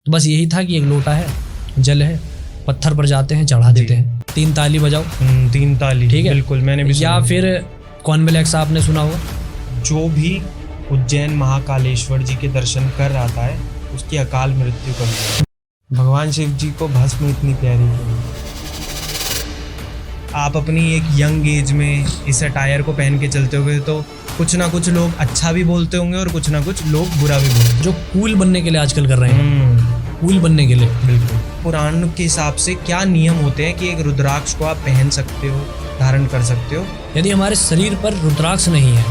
तो बस यही था कि एक लोटा है, जल है, पत्थर पर जाते हैं, चढ़ा देते हैं, 3 ताली बजाओ। 3 ताली, ठीक है, बिल्कुल, मैंने भी या सुना। फिर कॉन्वेलेक्स आपने सुना होगा। जो भी उज्जैन महाकालेश्वर जी के दर्शन कर आता है उसकी अकाल मृत्यु कभी नहीं। भगवान शिव जी को भस्म इतनी प्यारी क्यों? आप अपनी एक यंग एज में इस अटायर को पहन के चलते होंगे तो कुछ ना कुछ लोग अच्छा भी बोलते होंगे और कुछ ना कुछ लोग बुरा भी बोलते जो कूल बनने के लिए आजकल कर रहे हैं, हैं। कूल बनने के लिए। बिल्कुल। पुराण के हिसाब से क्या नियम होते हैं कि एक रुद्राक्ष को आप पहन सकते हो, धारण कर सकते हो? यदि हमारे शरीर पर रुद्राक्ष नहीं है,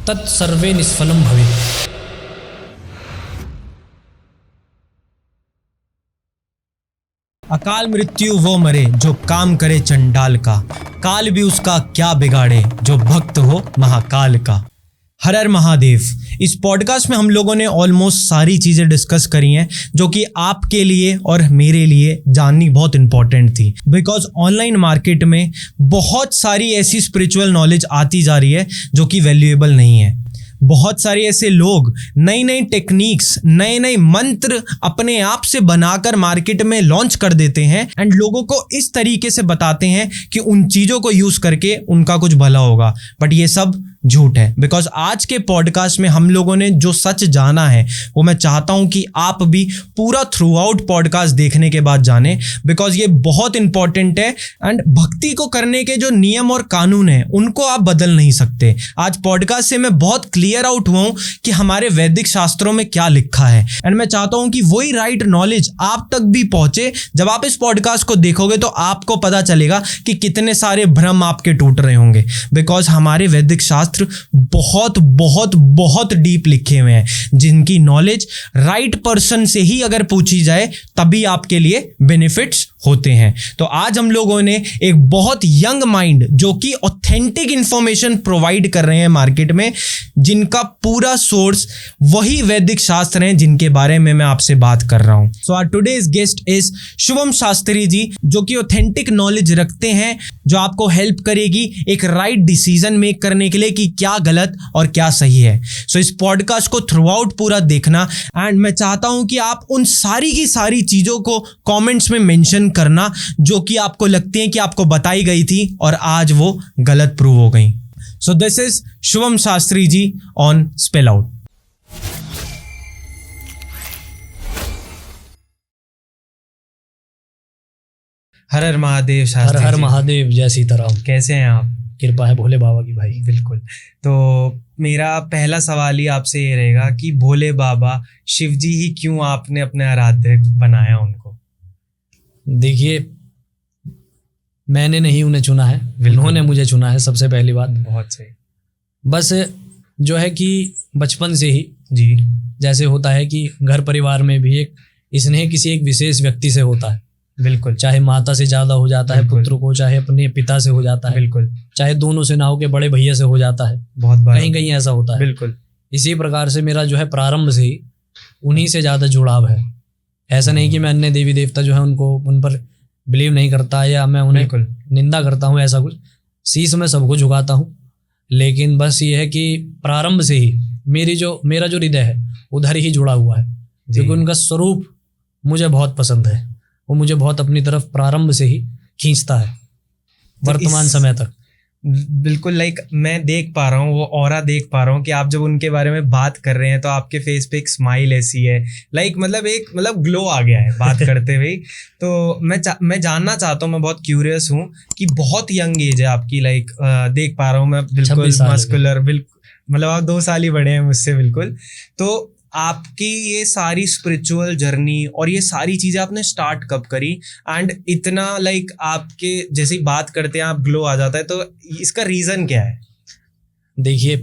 तत्सर्वे निष्फलम भवेत्। अकाल मृत्यु वो मरे जो काम करे चंडाल का, काल भी उसका क्या बिगाड़े जो भक्त हो महाकाल का। हर हर महादेव। इस पॉडकास्ट में हम लोगों ने ऑलमोस्ट सारी चीज़ें डिस्कस करी हैं जो कि आपके लिए और मेरे लिए जाननी बहुत इंपॉर्टेंट थी, बिकॉज ऑनलाइन मार्केट में बहुत सारी ऐसी स्पिरिचुअल नॉलेज आती जा रही है जो कि वैल्यूएबल नहीं है। बहुत सारे ऐसे लोग नई नई टेक्निक्स, नए नए मंत्र अपने आप से बनाकर मार्केट में लॉन्च कर देते हैं एंड लोगों को इस तरीके से बताते हैं कि उन चीज़ों को यूज़ करके उनका कुछ भला होगा, बट ये सब झूठ है। बिकॉज आज के पॉडकास्ट में हम लोगों ने जो सच जाना है वो मैं चाहता हूं कि आप भी पूरा थ्रू आउट पॉडकास्ट देखने के बाद जाने, बिकॉज ये बहुत इंपॉर्टेंट है। एंड भक्ति को करने के जो नियम और कानून हैं उनको आप बदल नहीं सकते। आज पॉडकास्ट से मैं बहुत क्लियर आउट हुआ हूं कि हमारे वैदिक शास्त्रों में क्या लिखा है एंड मैं चाहता हूं कि वही राइट नॉलेज आप तक भी पहुंचे। जब आप इस पॉडकास्ट को देखोगे तो आपको पता चलेगा कि कितने सारे भ्रम आपके टूट रहे होंगे, बिकॉज हमारे वैदिक शास्त्र बहुत बहुत बहुत डीप लिखे हुए हैं जिनकी नॉलेज राइट पर्सन से ही अगर पूछी जाए तभी आपके लिए बेनिफिट्स होते हैं। तो आज हम लोगों ने एक बहुत यंग माइंड जो कि ऑथेंटिक इंफॉर्मेशन प्रोवाइड कर रहे हैं मार्केट में, जिनका पूरा सोर्स वही वैदिक शास्त्र हैं जिनके बारे में मैं आपसे बात कर रहा हूं। So our today's guest is Shubham Shastri ji, जो कि ऑथेंटिक नॉलेज रखते हैं जो आपको हेल्प करेगी एक राइट डिसीजन मेक करने के लिए कि क्या गलत और क्या सही है। सो इस पॉडकास्ट को थ्रू आउट पूरा देखना एंड मैं चाहता हूं कि आप उन सारी की सारी चीजों को कमेंट्स में मेंशन करना जो कि आपको लगती है कि आपको बताई गई थी और आज वो गलत प्रूव हो गई। So this is Shubham Shastri ji on spell out. हर हर महादेव हर शास्त्री हर जी। महादेव, जय सीताराम। कैसे हैं आप? कृपा है भोले बाबा की भाई। बिल्कुल। तो मेरा पहला सवाल ही आपसे ये रहेगा कि भोले बाबा शिव जी ही क्यों आपने अपने आराध्य बनाया उनको? देखिए, मैंने नहीं उन्हें चुना है, उन्होंने मुझे चुना है। सबसे पहली बात, बहुत सही। बस जो है कि बचपन से ही जी। जैसे होता है कि घर परिवार में भी एक स्नेह किसी एक विशेष व्यक्ति से होता है। बिल्कुल। चाहे माता से ज्यादा हो जाता है बिल्कुल। पुत्र को, चाहे अपने पिता से हो जाता है, बिल्कुल। चाहे दोनों से ना हो के बड़े भैया से हो जाता है, बहुत बार कहीं कहीं ऐसा होता है। बिल्कुल। इसी प्रकार से मेरा जो है प्रारंभ से ही उन्हीं से ज्यादा जुड़ाव है। ऐसा नहीं कि मैं अन्य देवी देवता जो है उनको उन पर बिलीव नहीं करता या मैं उन्हें बिल्कुल। निंदा करता हूँ, ऐसा कुछ। शीश में सबको झुकाता हूँ, लेकिन बस ये है कि प्रारंभ से ही मेरा जो हृदय है उधर ही जुड़ा हुआ है, क्योंकि उनका स्वरूप मुझे बहुत पसंद है। वो मुझे बहुत अपनी तरफ प्रारंभ से ही खींचता है वर्तमान समय तक। बिल्कुल। लाइक मैं देख पा रहा हूँ, वो ऑरा देख पा रहा हूँ कि आप जब उनके बारे में बात कर रहे हैं तो आपके फेस पे एक स्माइल ऐसी है, लाइक मतलब ग्लो आ गया है बात करते हुए। तो मैं जानना चाहता हूँ, मैं बहुत क्यूरियस हूँ कि बहुत यंग एज है आपकी, लाइक देख पा रहा हूँ मैं, बिल्कुल मस्कुलर, बिल्कुल मतलब आप 2 साल ही बड़े हैं मुझसे। बिल्कुल। तो आपकी ये सारी स्पिरिचुअल जर्नी और ये सारी चीजें आपने स्टार्ट कब करी एंड इतना लाइक आपके जैसे ही बात करते हैं आप ग्लो आ जाता है, तो इसका रीजन क्या है? देखिए,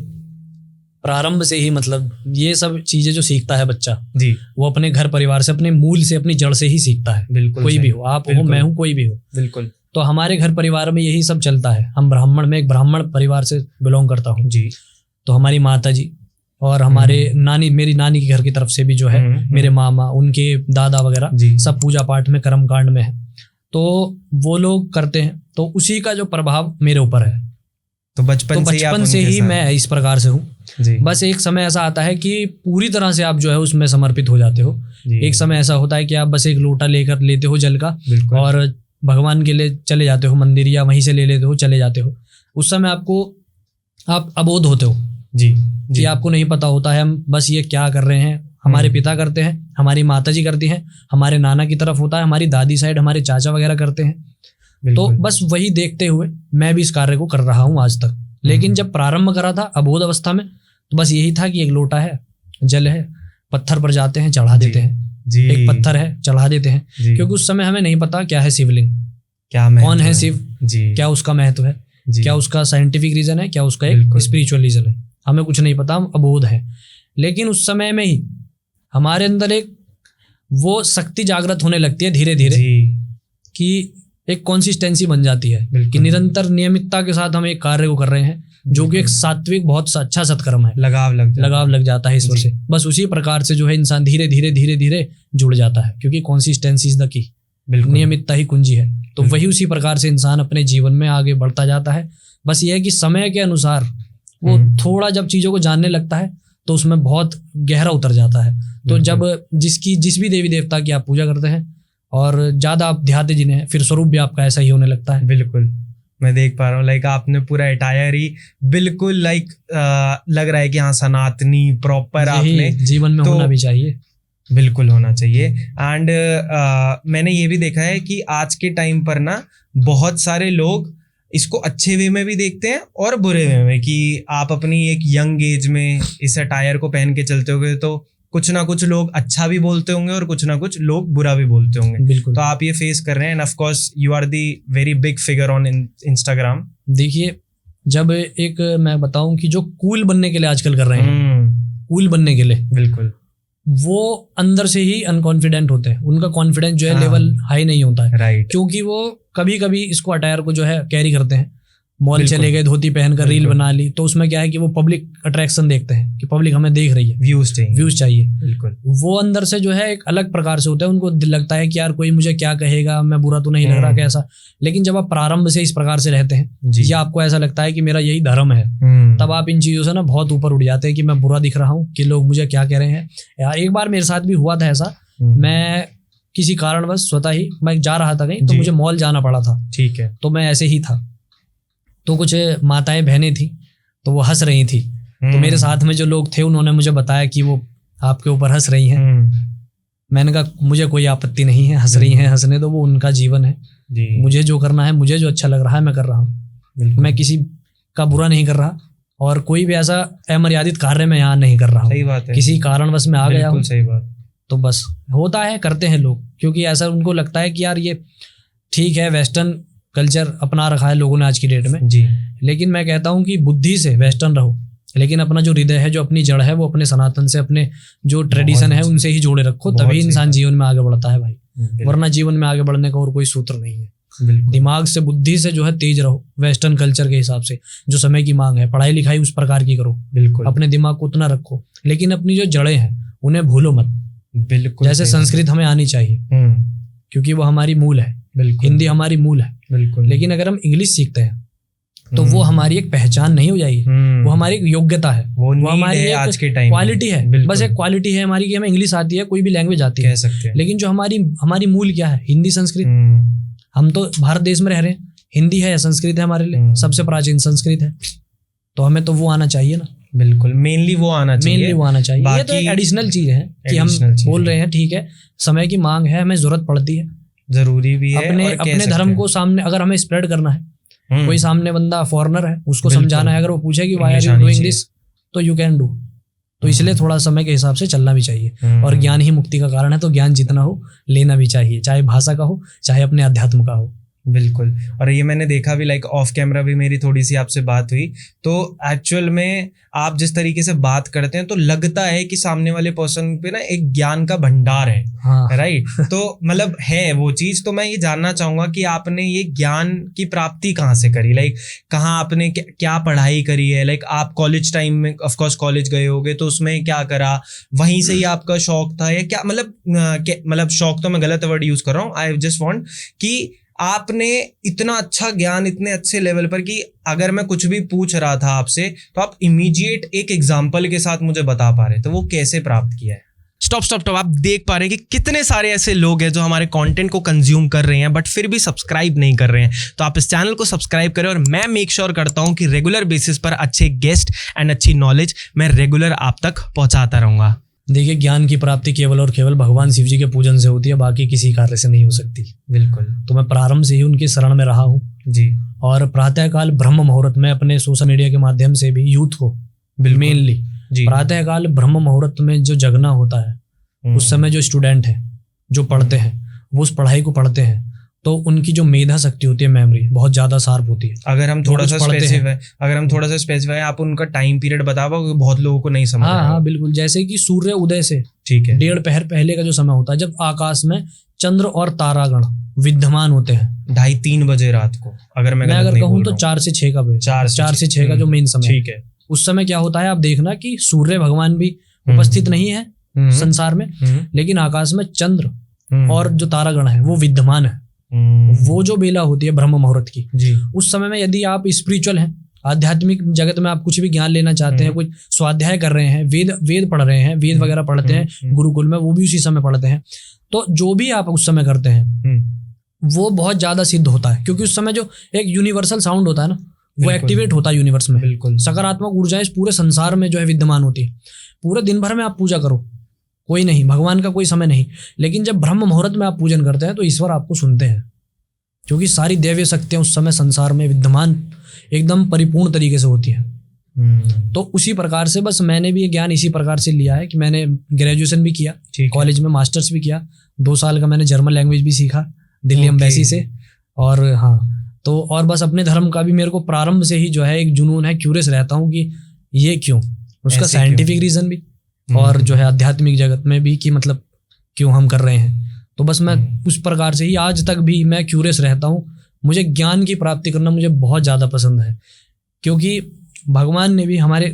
प्रारंभ से ही मतलब ये सब चीजें जो सीखता है बच्चा जी, वो अपने घर परिवार से, अपने मूल से, अपनी जड़ से ही सीखता है। बिल्कुल। कोई भी हो, आप हो, मैं हूँ, कोई भी हो। बिल्कुल। तो हमारे घर परिवार में यही सब चलता है। मैं एक ब्राह्मण परिवार से बिलोंग करता हूँ जी। तो हमारी माता जी और हमारे मेरी नानी के घर की तरफ से भी जो है मेरे मामा, उनके दादा वगैरह सब पूजा पाठ में, कर्म कांड में है, तो वो लोग करते हैं, तो उसी का जो प्रभाव मेरे ऊपर है। तो बचपन से ही मैं इस प्रकार से हूँ जी बस एक समय ऐसा आता है कि पूरी तरह से आप जो है उसमें समर्पित हो जाते हो। जी एक समय ऐसा होता है कि आप बस एक लोटा लेकर लेते हो जल का बिल्कुल और भगवान के लिए चले जाते हो मंदिर, या वहीं से ले लेते हो चले जाते हो। उस समय आप अबोध होते हो जी कि जी आपको नहीं पता होता है हम बस ये क्या कर रहे हैं। हमारे पिता करते हैं, हमारी माता जी करती हैं, हमारे नाना की तरफ होता है, हमारी दादी साइड हमारे चाचा वगैरह करते हैं। तो बिल्कुल बस वही देखते हुए मैं भी इस कार्य को कर रहा हूँ आज तक। लेकिन जब प्रारंभ करा था अबोध अवस्था में, तो बस यही था कि एक लोटा है, जल है, पत्थर पर जाते हैं, चढ़ा देते हैं। जी एक पत्थर है, चढ़ा देते हैं, जी क्योंकि उस समय हमें नहीं पता क्या है शिवलिंग, क्या महत्व कौन है शिव, जी क्या उसका महत्व है, जी क्या उसका साइंटिफिक रीजन है, क्या उसका एक बिल्कुल। स्पिरिचुअल रीजन है, हमें कुछ नहीं पता, हम अबोध है। लेकिन उस समय में ही हमारे अंदर एक वो शक्ति जागृत होने लगती है धीरे धीरे, जी कि एक कंसिस्टेंसी बन जाती है बिल्कुल। कि निरंतर नियमितता के साथ हम एक कार्य को कर रहे हैं, जो कि एक सात्विक बहुत अच्छा सत्कर्म है। लगाव लग जाता है ईश्वर जी। से। बस उसी प्रकार से जो है इंसान धीरे धीरे धीरे धीरे जुड़ जाता है, क्योंकि कंसिस्टेंसी इज द की, बिल्कुल नियमितता ही कुंजी है। तो बिल्कुल। वही उसी प्रकार से इंसान अपने जीवन में आगे बढ़ता जाता है। बस ये है कि समय के अनुसार वो थोड़ा जब चीजों को जानने लगता है तो उसमें बहुत गहरा उतर जाता है। तो जब जिस भी देवी देवता की आप पूजा करते हैं और ज्यादा आप ध्याते जिन्हें, फिर स्वरूप भी आपका ऐसा ही होने लगता है। बिल्कुल मैं देख पा रहा हूँ लाइक आपने पूरा अटायर ही बिल्कुल लाइक लग रहा है कि हाँ सनातनी प्रॉपर यही आपने जीवन में तो होना भी चाहिए। बिल्कुल होना चाहिए। एंड मैंने ये भी देखा है कि आज के टाइम पर ना बहुत सारे लोग इसको अच्छे वे में भी देखते हैं और बुरे वे में, कि आप अपनी एक यंग एज में इस अटायर को पहन के चलते होगे तो कुछ ना कुछ लोग अच्छा भी बोलते होंगे और कुछ ना कुछ लोग बुरा भी बोलते होंगे। बिल्कुल। तो आप ये फेस कर रहे हैं and of course you are the very big figure on Instagram. देखिए, जब एक मैं बताऊं कि जो कूल बनने के लिए आजकल कर रहे हैं, कूल बनने के लिए, बिल्कुल वो अंदर से ही अनकॉन्फिडेंट होते हैं। उनका कॉन्फिडेंस जो है हाँ। लेवल हाई नहीं होता है, राइट क्योंकि वो कभी कभी इसको अटायर को जो है कैरी करते हैं। मॉल बिल्कुल। चले गए, धोती पहनकर रील बिल्कुल। बना ली, तो उसमें क्या है कि वो पब्लिक अट्रैक्शन देखते हैं कि पब्लिक हमें देख रही है, व्यूज चाहिए। व्यूज चाहिए। बिल्कुल वो अंदर से जो है एक अलग प्रकार से होता है, उनको दिल लगता है कि यार कोई मुझे क्या कहेगा, मैं बुरा तो नहीं लग रहा कैसा। लेकिन जब आप प्रारंभ से इस प्रकार से रहते हैं जी। या आपको ऐसा लगता है कि मेरा यही धर्म है, तब आप इन चीज़ों से ना बहुत ऊपर उठ जाते हैं कि मैं बुरा दिख रहा हूँ, कि लोग मुझे क्या कह रहे हैं। यार एक बार मेरे साथ भी हुआ था ऐसा, मैं किसी कारणवश स्वतः ही मैं जा रहा था कहीं, तो जी। मुझे मॉल जाना पड़ा था। ठीक है। तो मैं ऐसे ही था, तो कुछ माताएं बहनें थी, तो वो हंस रही थी। तो मेरे साथ में जो लोग थे उन्होंने मुझे बताया कि वो आपके ऊपर हंस रही हैं। मैंने कहा मुझे कोई आपत्ति नहीं है, हंस रही हैं, हंसने दो, वो उनका जीवन है। जी। मुझे जो करना है, मुझे जो अच्छा लग रहा है मैं कर रहा हूँ। मैं किसी का बुरा नहीं कर रहा, और कोई भी ऐसा अमर्यादित कार्य मैं यहाँ नहीं कर रहा हूँ। सही बात है। किसी कारणवश मैं आ गया हूँ, सही बात। तो बस होता है, करते हैं लोग, क्योंकि ऐसा उनको लगता है कि यार ये ठीक है, वेस्टर्न कल्चर अपना रखा है लोगों ने आज की डेट में। जी। लेकिन मैं कहता हूँ कि बुद्धि से वेस्टर्न रहो, लेकिन अपना जो हृदय है, जो अपनी जड़ है, वो अपने सनातन से, अपने जो ट्रेडिशन है उनसे ही जोड़े रखो, तभी इंसान जीवन में आगे बढ़ता है भाई। वरना जीवन में आगे बढ़ने का और कोई सूत्र नहीं है। दिमाग से, बुद्धि से जो है तेज रहो, वेस्टर्न कल्चर के हिसाब से जो समय की मांग है। पढ़ाई लिखाई उस प्रकार की करो, बिल्कुल अपने दिमाग को उतना रखो, लेकिन अपनी जो जड़ें हैं उन्हें भूलो मत। बिल्कुल। जैसे संस्कृत हमें आनी चाहिए, क्योंकि वो हमारी मूल है। हिंदी हमारी मूल है। बिल्कुल। लेकिन अगर हम इंग्लिश सीखते हैं तो वो हमारी एक पहचान नहीं हो जाएगी, वो हमारी एक योग्यता है, वो हमारी एक आज के टाइम क्वालिटी है। बस एक क्वालिटी है हमारी कि हमें इंग्लिश आती है, कोई भी लैंग्वेज आती है, कह सकते हैं। लेकिन जो हमारी मूल क्या है, हिंदी संस्कृत। हम तो भारत देश में रह रहे हैं, हिंदी है या संस्कृत है हमारे लिए, सबसे प्राचीन संस्कृत है, तो हमें तो वो आना चाहिए ना। बिल्कुल, मेनली वो आना चाहिए। ये तो एक एडिशनल चीज है कि हम बोल रहे हैं, ठीक है, समय की मांग है, हमें जरूरत पड़ती है, जरूरी भी है। अपने धर्म को सामने अगर हमें स्प्रेड करना है, कोई सामने बंदा फॉरेनर है, उसको समझाना है, अगर वो पूछे कि why are you doing this, तो यू कैन डू। तो इसलिए थोड़ा समय के हिसाब से चलना भी चाहिए। और ज्ञान ही मुक्ति का कारण है, तो ज्ञान जितना हो लेना भी चाहिए, चाहे भाषा का हो, चाहे अपने अध्यात्म का हो। बिल्कुल। और ये मैंने देखा भी, लाइक ऑफ कैमरा भी मेरी थोड़ी सी आपसे बात हुई, तो एक्चुअल में आप जिस तरीके से बात करते हैं तो लगता है कि सामने वाले पर्सन पे ना एक ज्ञान का भंडार है। हाँ। राइट। तो मतलब है वो चीज। तो मैं ये जानना चाहूंगा कि आपने ये ज्ञान की प्राप्ति कहाँ से करी, लाइक कहाँ आपने क्या पढ़ाई करी है, लाइक आप कॉलेज टाइम में ऑफ कोर्स कॉलेज गए होगे, तो उसमें क्या करा, वहीं से ही आपका शौक था या क्या, मतलब शौक तो मैं गलत वर्ड यूज कर रहा हूँ। आई जस्ट वांट कि आपने इतना अच्छा ज्ञान इतने अच्छे लेवल पर कि अगर मैं कुछ भी पूछ रहा था आपसे तो आप इमीडिएट एक एग्जाम्पल के साथ मुझे बता पा रहे, तो वो कैसे प्राप्त किया है? स्टॉप आप देख पा रहे हैं कि कितने सारे ऐसे लोग हैं जो हमारे कंटेंट को कंज्यूम कर रहे हैं बट फिर भी सब्सक्राइब नहीं कर रहे हैं। तो आप इस चैनल को सब्सक्राइब करें और मैं मेक श्योर करता हूं कि रेगुलर बेसिस पर अच्छे गेस्ट एंड अच्छी नॉलेज मैं रेगुलर आप तक पहुंचाता रहूंगा। देखिए, ज्ञान की प्राप्ति केवल और केवल भगवान शिव जी के पूजन से होती है, बाकी किसी कार्य से नहीं हो सकती। बिल्कुल। तो मैं प्रारंभ से ही उनकी शरण में रहा हूँ जी। और प्रातःकाल ब्रह्म मुहूर्त में अपने सोशल मीडिया के माध्यम से भी यूथ को मेनली प्रातःकाल ब्रह्म मुहूर्त में जो जगना होता है, उस समय जो स्टूडेंट है जो पढ़ते हैं वो उस पढ़ाई को पढ़ते हैं तो उनकी जो मेधा शक्ति होती है, मेमोरी बहुत ज्यादा शार्प होती है। अगर हम थोड़ा सा स्पेसिफाई आप उनका टाइम पीरियड बता पाओगे, बहुत लोगों को नहीं समझ। हाँ, बिल्कुल। जैसे कि सूर्य उदय से ठीक है 1.5 पहर पहले का जो समय होता है, जब आकाश में चंद्र और तारागण विद्यमान होते हैं 2:30-3 बजे रात को, अगर मैं कहूँ तो 4 से 6 का 4 से 6 का जो मेन समय, ठीक है। उस समय क्या होता है, आप देखना कि सूर्य भगवान भी उपस्थित नहीं है संसार में, लेकिन आकाश में चंद्र और जो तारागण है वो विद्यमान है। वो जो बेला होती है ब्रह्म मुहूर्त की जी, उस समय में यदि आप स्पिरिचुअल हैं, आध्यात्मिक जगत में आप कुछ भी ज्ञान लेना चाहते हैं, कुछ स्वाध्याय कर रहे हैं, वेद पढ़ रहे हैं, वेद वगैरह पढ़ते हैं गुरुकुल में, वो भी उसी समय पढ़ते हैं, तो जो भी आप उस समय करते हैं वो बहुत ज्यादा सिद्ध होता है, क्योंकि उस समय जो एक यूनिवर्सल साउंड होता है ना, वो एक्टिवेट होता है यूनिवर्स में। बिल्कुल। सकारात्मक ऊर्जा इस पूरे संसार में जो है विद्यमान होती है। पूरे दिन भर में आप पूजा करो, कोई नहीं, भगवान का कोई समय नहीं, लेकिन जब ब्रह्म मुहूर्त में आप पूजन करते हैं तो ईश्वर आपको सुनते हैं, क्योंकि सारी दैवीय शक्तियां उस समय संसार में विद्यमान एकदम परिपूर्ण तरीके से होती हैं। तो उसी प्रकार से बस मैंने भी ये ज्ञान इसी प्रकार से लिया है कि मैंने ग्रेजुएशन भी किया, कॉलेज में मास्टर्स भी किया, 2 साल का मैंने जर्मन लैंग्वेज भी सीखा दिल्ली एम्बेसी से। और हाँ, तो और बस अपने धर्म का भी मेरे को प्रारंभ से ही जो है एक जुनून है, क्यूरियस रहता हूँ कि ये क्यों, उसका साइंटिफिक रीजन भी और जो है आध्यात्मिक जगत में भी कि मतलब क्यों हम कर रहे हैं। तो बस मैं उस प्रकार से ही आज तक भी मैं क्यूरियस रहता हूँ। मुझे ज्ञान की प्राप्ति करना मुझे बहुत ज़्यादा पसंद है, क्योंकि भगवान ने भी हमारे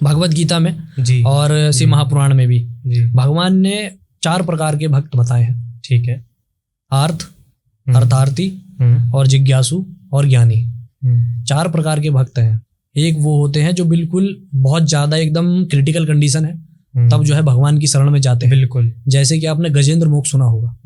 भगवत गीता में जी, और शिव महापुराण में भी जी, भगवान ने 4 प्रकार के भक्त बताए हैं। ठीक है। आर्थ, अर्थार्थी और जिज्ञासु और ज्ञानी, 4 प्रकार के भक्त हैं। एक वो होते हैं जो बिल्कुल बहुत ज्यादा एकदम क्रिटिकल कंडीशन है, तब जो है भगवान की शरण में जाते हैं। बिल्कुल। जैसे कि आपने गजेंद्र मोक्ष सुना होगा,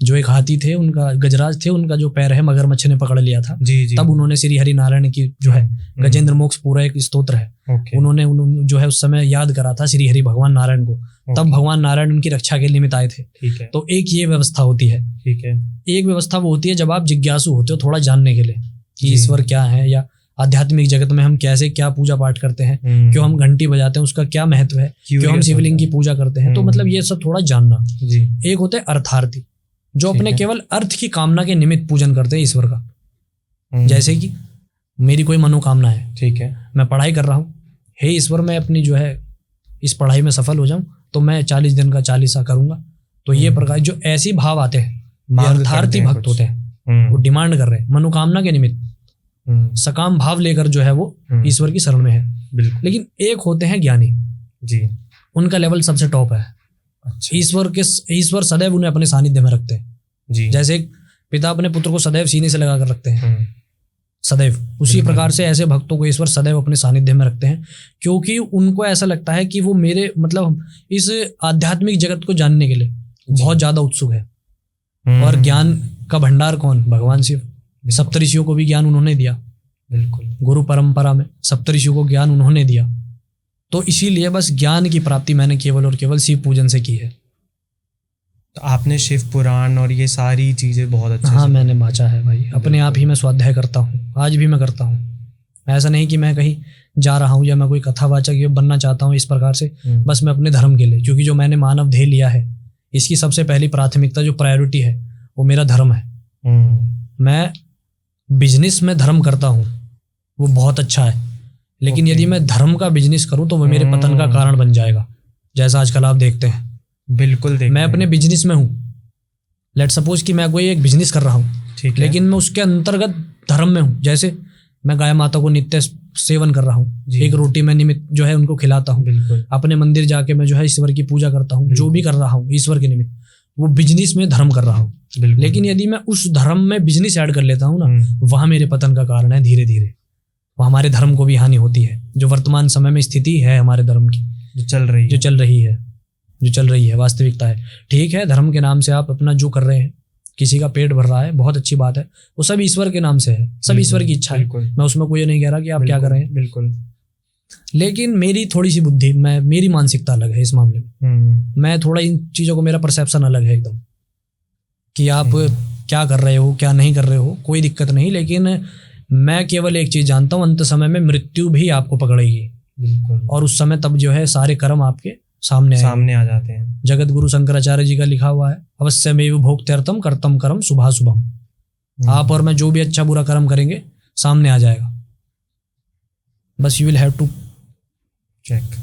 जो एक हाथी थे, उनका गजराज थे, उनका जो पैर है मगरमच्छ ने पकड़ लिया था। जी। तब उन्होंने श्री हरि नारायण की जो है गजेंद्र मोक्ष पूरा एक स्तोत्र है, उन्होंने जो है उस समय याद करा था श्री हरि भगवान नारायण को, तब भगवान नारायण उनकी रक्षा के निमित्त आए थे। ठीक है। तो एक ये व्यवस्था होती है। ठीक है। एक व्यवस्था वो होती है जब आप जिज्ञासु होते हो थोड़ा जानने के लिए कि ईश्वर क्या है, या आध्यात्मिक जगत में हम कैसे क्या पूजा पाठ करते हैं, क्यों हम घंटी बजाते हैं, उसका क्या महत्व है, क्यों हम शिवलिंग की पूजा करते हैं, तो मतलब ये सब थोड़ा जानना जी। एक होते हैं अर्थार्थी, जो अपने केवल अर्थ की कामना के निमित्त पूजन करते हैं ईश्वर का। जैसे कि मेरी कोई मनोकामना है, ठीक है, मैं पढ़ाई कर रहा हूँ, हे ईश्वर मैं अपनी जो है इस पढ़ाई में सफल हो जाऊं तो मैं 40 दिन का 40 करूंगा। तो ये प्रकार जो ऐसी भाव आते हैं, अर्थार्थी भक्त होते हैं, वो डिमांड कर रहे हैं मनोकामना के निमित्त, सकाम भाव लेकर जो है वो ईश्वर की शरण में है। लेकिन एक होते हैं ज्ञानी जी, उनका लेवल सबसे टॉप है। अच्छा। ईश्वर सदैव उन्हें अपने सानिध्य में रखते हैं जी। जैसे एक पिता अपने पुत्र को सदैव सीने से लगा कर रखते हैं, सदैव उसी प्रकार से ऐसे भक्तों को ईश्वर सदैव अपने सानिध्य में रखते हैं, क्योंकि उनको ऐसा लगता है कि वो मेरे मतलब इस आध्यात्मिक जगत को जानने के लिए बहुत ज्यादा उत्सुक है। और ज्ञान का भंडार कौन? भगवान शिव। सप्तऋषियों को भी ज्ञान उन्होंने दिया, बिल्कुल, गुरु परंपरा में सप्तऋषियों को ज्ञान उन्होंने दिया। तो इसीलिए बस ज्ञान की प्राप्ति मैंने केवल और केवल शिव पूजन से की है। तो आपने शिव पुराण और ये सारी चीजें बहुत अच्छे हाँ मैंने बांचा है भाई, अपने आप ही मैं स्वाध्याय करता हूँ, आज भी मैं करता हूँ। ऐसा नहीं कि मैं कहीं जा रहा हूँ या मैं कोई कथावाचक बनना चाहता हूँ इस प्रकार से, बस मैं अपने धर्म के लिए, क्योंकि जो मैंने मानव ध्येय लिया है इसकी सबसे पहली प्राथमिकता जो प्रायोरिटी है वो मेरा धर्म है। मैं बिजनेस में धर्म करता हूँ वो बहुत अच्छा है, लेकिन यदि मैं धर्म का बिजनेस करूँ तो वो मेरे पतन का कारण बन जाएगा, जैसा आजकल आप देखते हैं। बिल्कुल मैं अपने बिजनेस में हूँ, लेट सपोज कि मैं कोई एक बिजनेस कर रहा हूँ, लेकिन मैं उसके अंतर्गत धर्म में हूँ। जैसे मैं गाय माता को नित्य सेवन कर रहा हूँ, एक रोटी में निमित्त जो है उनको खिलाता हूँ, अपने मंदिर जाके मैं जो है ईश्वर की पूजा करता हूँ, जो भी कर रहा हूँ ईश्वर के निमित्त, वो बिजनेस में धर्म कर रहा हूँ। बिल्कुल। लेकिन यदि मैं उस धर्म में बिजनेस ऐड कर लेता हूँ ना, वहाँ मेरे पतन का कारण है धीरे धीरे। वह हमारे धर्म को भी हानि होती है। जो वर्तमान समय में स्थिति है हमारे धर्म की, जो चल रही है वास्तविकता है। ठीक है, धर्म के नाम से आप अपना जो कर रहे हैं, किसी का पेट भर रहा है, बहुत अच्छी बात है, वो सब ईश्वर के नाम से है, सब ईश्वर की इच्छा है। मैं उसमें कोई नहीं कह रहा कि आप क्या कर रहे हैं। बिल्कुल। लेकिन मेरी थोड़ी सी बुद्धि, मेरी मानसिकता अलग है इस मामले में। मैं थोड़ा इन चीज़ों को, मेरा परसेप्शन अलग है एकदम, कि आप क्या कर रहे हो क्या नहीं कर रहे हो, कोई दिक्कत नहीं। लेकिन मैं केवल एक चीज़ जानता हूँ, अंत समय में मृत्यु भी आपको पकड़ेगी। बिल्कुल। और उस समय तब जो है सारे कर्म आपके सामने आ जाते हैं। जगत गुरु शंकराचार्य जी का लिखा हुआ है, अवश्यमेव भोक्त्यर्थम कर्तम कर्म शुभाशुभम। आप और मैं जो भी अच्छा बुरा कर्म करेंगे सामने आ जाएगा। बस you will have to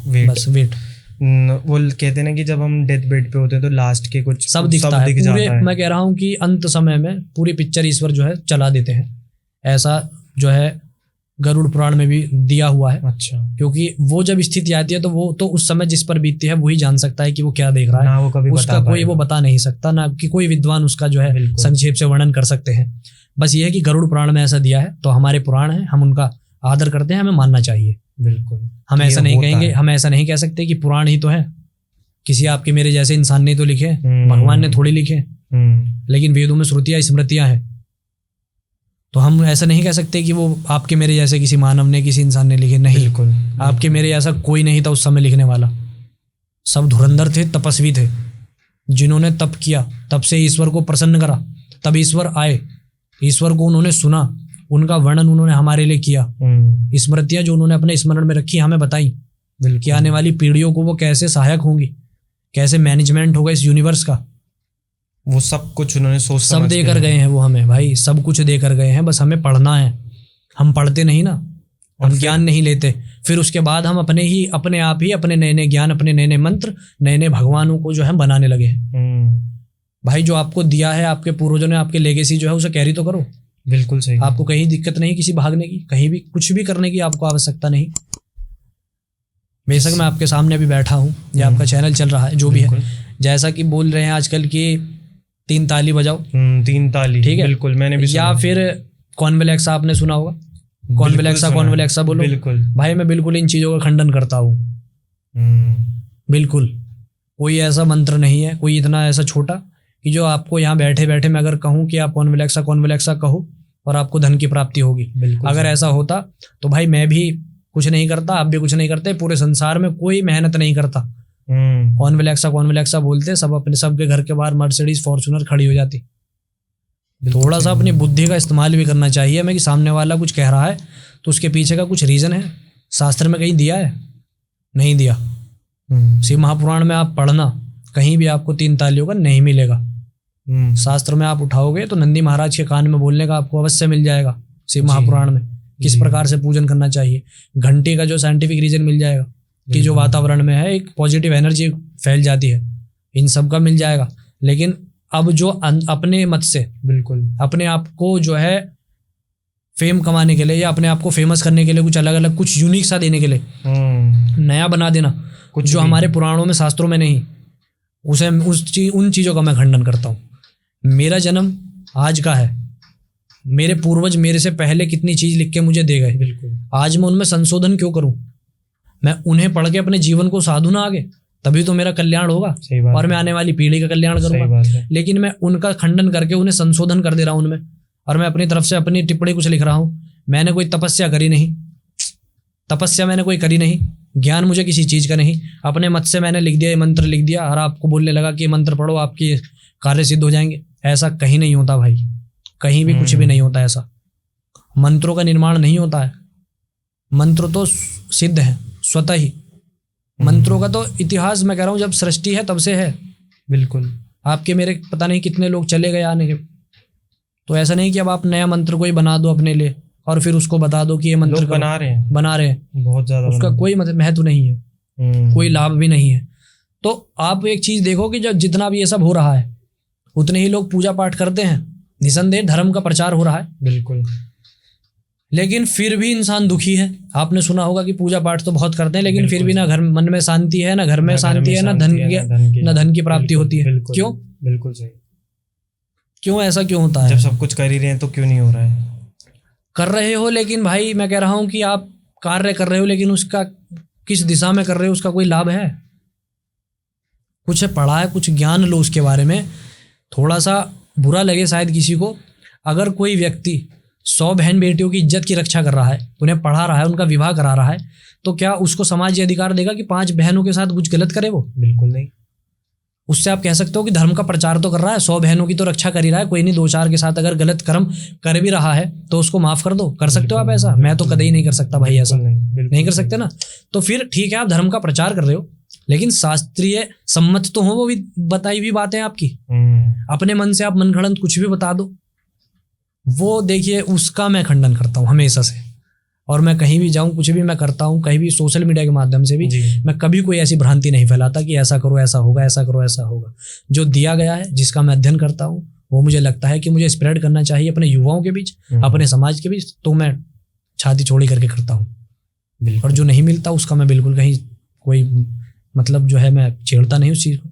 wait. बस वेट। वो कहते हैं ना कि जब हम डेथ बेड पे होते हैं तो लास्ट के कुछ सब दिखता है पूरे। मैं कह रहा हूँ कि अंत समय में पूरी पिक्चर ईश्वर जो है चला देते हैं। ऐसा जो है गरुड़ पुराण में भी दिया हुआ है। अच्छा। क्योंकि वो जब स्थिति आती है तो वो तो उस समय जिस पर बीतती है वही जान सकता है कि वो क्या देख रहा है। ना वो कभी उसका कोई वो बता नहीं सकता, ना कि कोई विद्वान उसका जो है संक्षेप से वर्णन कर सकते हैं। बस ये है कि गरुड़ पुराण में ऐसा दिया है, तो हमारे पुराण है, हम उनका आदर करते हैं, हमें मानना चाहिए। बिल्कुल। हम ऐसा नहीं कहेंगे, हम ऐसा नहीं कह सकते कि पुराण ही तो है, किसी आपके मेरे जैसे इंसान ने तो लिखे, भगवान ने थोड़ी लिखे। लेकिन वेदों में श्रुतियां स्मृतियां हैं, तो हम ऐसा नहीं कह सकते कि वो आपके मेरे जैसे किसी मानव ने, किसी इंसान ने लिखे। नहीं, बिल्कुल। आपके मेरे ऐसा कोई नहीं था उस समय लिखने वाला। सब धुरंधर थे, तपस्वी थे, जिन्होंने तप किया, तब से ईश्वर को प्रसन्न करा, तब ईश्वर आए, ईश्वर को उन्होंने सुना, उनका वर्णन उन्होंने हमारे लिए किया। स्मृतियां जो उन्होंने अपने स्मरण में रखी, हमें बताई कि आने वाली पीढ़ियों को वो कैसे सहायक होंगी, कैसे मैनेजमेंट होगा इस यूनिवर्स का। वो सब कुछ उन्होंने सोच सब दे कर गए हैं वो हमें, भाई सब कुछ दे कर गए हैं। बस हमें पढ़ना है, हम पढ़ते नहीं ना, हम ज्ञान नहीं लेते। फिर उसके बाद हम अपने आप ही अपने नए नए ज्ञान, अपने नए नए मंत्र, नए नए भगवानों को जो है बनाने लगे हैं। भाई जो आपको दिया है आपके पूर्वजों ने, आपके लेगेसी जो है उसे कैरी तो करो। बिल्कुल सही। आपको कहीं दिक्कत नहीं किसी भागने की, कहीं भी कुछ भी करने की आपको आवश्यकता नहीं। बेशक मैं आपके सामने अभी बैठा हूँ, या आपका चैनल चल रहा है, जो भी है, जैसा कि बोल रहे हैं आजकल की 3 ताली बजाओ, 3 ताली, ठीक है। बिल्कुल, मैंने भी सुना। या फिर कॉन्वेलेक्सा आपने सुना होगा, कॉन्वेलेक्सा बोलो। बिल्कुल भाई मैं बिल्कुल इन चीज़ों का खंडन करता हूँ। बिल्कुल कोई ऐसा मंत्र नहीं है, कोई इतना ऐसा छोटा कि जो आपको यहाँ बैठे बैठे मैं अगर कहूँ कि आप कॉन्वेलेक्सा कहो और आपको धन की प्राप्ति होगी। अगर ऐसा होता तो भाई मैं भी कुछ नहीं करता, आप भी कुछ नहीं करते, पूरे संसार में कोई मेहनत नहीं करता। कॉन्वेलेक्सा बोलते, सब अपने सबके घर के बाहर मर्सिडीज फॉर्च्यूनर खड़ी हो जाती। थोड़ा सा अपनी बुद्धि का इस्तेमाल भी करना चाहिए हमें, कि सामने वाला कुछ कह रहा है तो उसके पीछे का कुछ रीजन है। शास्त्र में कहीं दिया है? नहीं दिया। शिव महापुराण में आप पढ़ना, कहीं भी आपको 3 तालियों का नहीं मिलेगा। शास्त्र में आप उठाओगे तो नंदी महाराज के कान में बोलने का आपको अवश्य मिल जाएगा। शिव महापुराण में किस प्रकार से पूजन करना चाहिए, घंटी का जो साइंटिफिक रीजन मिल जाएगा कि जो वातावरण में है एक पॉजिटिव एनर्जी फैल जाती है, इन सब का मिल जाएगा। लेकिन अब जो अपने मत से बिल्कुल अपने आप को जो है फेम कमाने के लिए, या अपने आप को फेमस करने के लिए, कुछ अलग अलग कुछ यूनिक सा देने के लिए नया बना देना, कुछ जो हमारे पुराणों में शास्त्रों में नहीं, उसे उन चीज़ों का मैं खंडन करता हूँ। मेरा जन्म आज का है, मेरे पूर्वज मेरे से पहले कितनी चीज़ लिख के मुझे दे गए। बिल्कुल, आज मैं उनमें संशोधन क्यों करूँ? मैं उन्हें पढ़ के अपने जीवन को साधू ना आगे, तभी तो मेरा कल्याण होगा और मैं आने वाली पीढ़ी का कल्याण करूंगा। लेकिन मैं उनका खंडन करके उन्हें संशोधन कर दे रहा हूं उनमें, और मैं अपनी तरफ से अपनी टिप्पणी कुछ लिख रहा हूं। मैंने कोई तपस्या करी नहीं, मैंने कोई करी नहीं, ज्ञान मुझे किसी चीज़ का नहीं, अपने मत से मैंने लिख दिया, ये मंत्र लिख दिया और आपको बोलने लगा कि ये मंत्र पढ़ो आपके कार्य सिद्ध हो जाएंगे। ऐसा कहीं नहीं होता भाई, कहीं भी कुछ भी नहीं होता ऐसा। मंत्रों का निर्माण नहीं होता है, मंत्र तो सिद्ध है स्वतः ही। मंत्रों का तो इतिहास मैं कह रहा हूँ जब सृष्टि है तब से है। बिल्कुल, आपके मेरे पता नहीं कितने लोग चले गए आने के, तो ऐसा नहीं कि अब आप नया मंत्र कोई बना दो अपने लिए और फिर उसको बता दो कि ये मंत्र बना रहे हैं बहुत ज़्यादा, उसका कोई महत्व नहीं है, कोई लाभ भी नहीं है। तो आप एक चीज़ देखो कि जब जितना भी ये सब हो रहा है उतने ही लोग पूजा पाठ करते हैं, निसंदेह धर्म का प्रचार हो रहा है। बिल्कुल, लेकिन फिर भी इंसान दुखी है। आपने सुना होगा कि पूजा पाठ तो बहुत करते हैं, लेकिन फिर भी ना घर मन में शांति है, ना घर में शांति है, ना धन की प्राप्ति होती है। क्यों? बिल्कुल सही। क्यों ऐसा क्यों होता है? जब सब कुछ कर ही रहे हैं तो क्यों नहीं हो रहा है? कर रहे हो, लेकिन भाई मैं कह रहा हूं कि आप कार्य कर रहे हो, लेकिन उसका किस दिशा में कर रहे हो, उसका कोई लाभ है? कुछ पढ़ा है, कुछ ज्ञान लो उसके बारे में। थोड़ा सा बुरा लगे शायद किसी को, अगर कोई व्यक्ति 100 बहन बेटियों की इज्जत की रक्षा कर रहा है, उन्हें पढ़ा रहा है, उनका विवाह करा रहा है, तो क्या उसको समाज ये अधिकार देगा कि 5 बहनों के साथ कुछ गलत करे वो? बिल्कुल नहीं। उससे आप कह सकते हो कि धर्म का प्रचार तो कर रहा है, 100 बहनों की तो रक्षा कर ही रहा है, कोई नहीं 2-4 के साथ अगर गलत कर्म कर भी रहा है तो उसको माफ कर दो। कर सकते हो आप ऐसा? मैं तो कभी ही नहीं कर सकता भाई, ऐसा नहीं कर सकते ना। तो फिर ठीक है, आप धर्म का प्रचार कर रहे हो, लेकिन शास्त्रीय सम्मत तो हो वो भी बताई हुई बातें आपकी। अपने मन से आप मनगढ़ंत कुछ भी बता दो, वो देखिए उसका मैं खंडन करता हूँ हमेशा से। और मैं कहीं भी जाऊं, कुछ भी मैं करता हूं, कहीं भी सोशल मीडिया के माध्यम से भी मैं कभी कोई ऐसी भ्रांति नहीं फैलाता कि ऐसा करो ऐसा होगा, ऐसा करो ऐसा होगा। जो दिया गया है, जिसका मैं अध्ययन करता हूं, वो मुझे लगता है कि मुझे स्प्रेड करना चाहिए अपने युवाओं के बीच, अपने समाज के बीच, तो मैं छाती चौड़ी करके करता हूँ। और जो नहीं मिलता उसका मैं बिल्कुल कहीं कोई मतलब जो है मैं छेड़ता नहीं उस चीज़ को।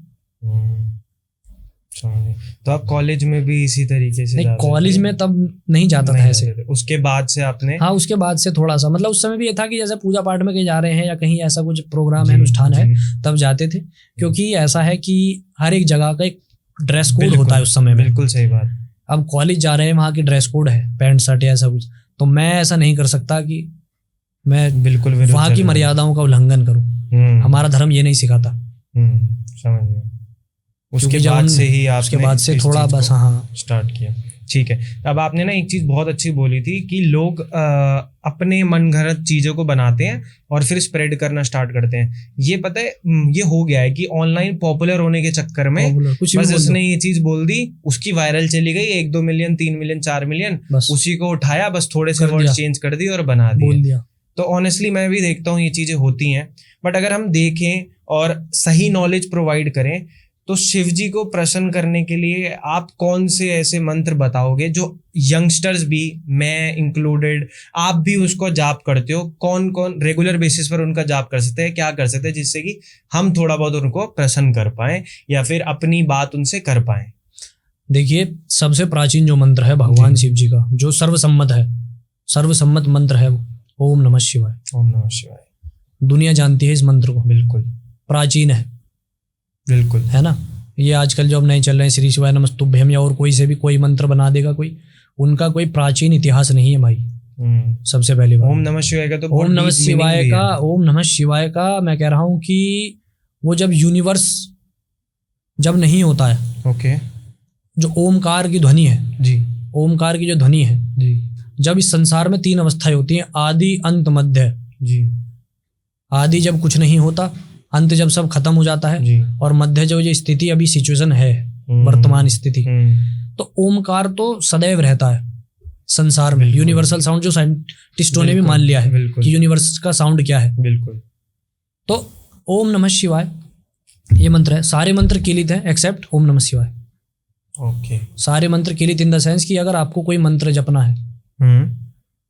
तो आप कॉलेज में भी इसी तरीके से? नहीं, कॉलेज में तब नहीं जाता था ऐसे। उसके बाद से आपने? हाँ, उसके बाद से थोड़ा सा, मतलब उस समय भी ये था कि जैसे पूजा पाठ में कहीं जा रहे हैं या कहीं ऐसा कुछ प्रोग्राम है, अनुष्ठान है, तब जाते थे। क्योंकि ऐसा है कि हर एक जगह का एक ड्रेस कोड होता है उस समय में। बिल्कुल सही बात। अब कॉलेज जा रहे हैं, वहाँ की ड्रेस कोड है पैंट शर्ट या ऐसा कुछ, तो मैं ऐसा नहीं कर सकता कि मैं बिल्कुल वहाँ की मर्यादाओं का उल्लंघन करूँ। हमारा धर्म ये नहीं सिखाता। समझ गया। उसके बाद से ही आपने उसके बाद से थोड़ा बस हाँ स्टार्ट किया। ठीक है। अब आपने ना एक चीज़ बहुत अच्छी बोली थी कि लोग अपने मनगढ़ंत चीज़ों को बनाते हैं और फिर स्प्रेड करना स्टार्ट करते हैं। ये पता है, ये हो गया है कि ऑनलाइन पॉपुलर होने के चक्कर में बस उसने ये चीज़ बोल दी, उसकी वायरल चली गई, 1-2 मिलियन, 3 मिलियन, 4 मिलियन, उसी को उठाया, बस थोड़े से वर्ड चेंज कर दिए और बना दिया। तो ऑनेस्टली मैं भी देखता हूँ ये चीज़ें होती हैं। बट अगर हम देखें और सही नॉलेज प्रोवाइड करें तो शिव जी को प्रसन्न करने के लिए आप कौन से ऐसे मंत्र बताओगे जो यंगस्टर्स भी, मैं इंक्लूडेड, आप भी उसको जाप करते हो? कौन कौन रेगुलर बेसिस पर उनका जाप कर सकते हैं, क्या कर सकते हैं जिससे कि हम थोड़ा बहुत उनको प्रसन्न कर पाएं या फिर अपनी बात उनसे कर पाएं? देखिए, सबसे प्राचीन जो मंत्र है भगवान शिव जी का, जो सर्वसम्मत है, सर्वसम्मत मंत्र है, ओम नमः शिवाय। ओम नमः शिवाय। दुनिया जानती है इस मंत्र को। बिल्कुल प्राचीन है, बिल्कुल है ना। ये आजकल जो अब नए चल रहे हैं श्री शिवाय नमस्तुभ्यम या और कोई से भी कोई मंत्र बना देगा कोई, उनका कोई प्राचीन इतिहास नहीं है भाई। सबसे पहली बात ओम नमः शिवाय का तो ओम नमः शिवाय का, ओम नमः शिवाय का मैं कह रहा हूँ कि वो जब यूनिवर्स जब नहीं होता है, ओके, जो ओमकार की ध्वनि है जी, ओमकार की जो ध्वनि है जी, जब इस संसार में 3 अवस्थाएं होती हैं, आदि अंत मध्य जी। आदि जब कुछ नहीं होता, अंत जब सब खत्म हो जाता है जी, और मध्य जो स्थिति अभी सिचुएशन है, वर्तमान स्थिति, तो ओमकार तो सदैव रहता है संसार में। यूनिवर्सल साउंड जो साइंटिस्टों ने भी मान लिया है कि यूनिवर्स का साउंड क्या है। बिल्कुल। तो ओम नमः शिवाय ये मंत्र है। सारे मंत्र किलित हैं एक्सेप्ट ओम नमः शिवाय। ओके। सारे मंत्र किलित इन द सेंस कि अगर आपको कोई मंत्र जपना है,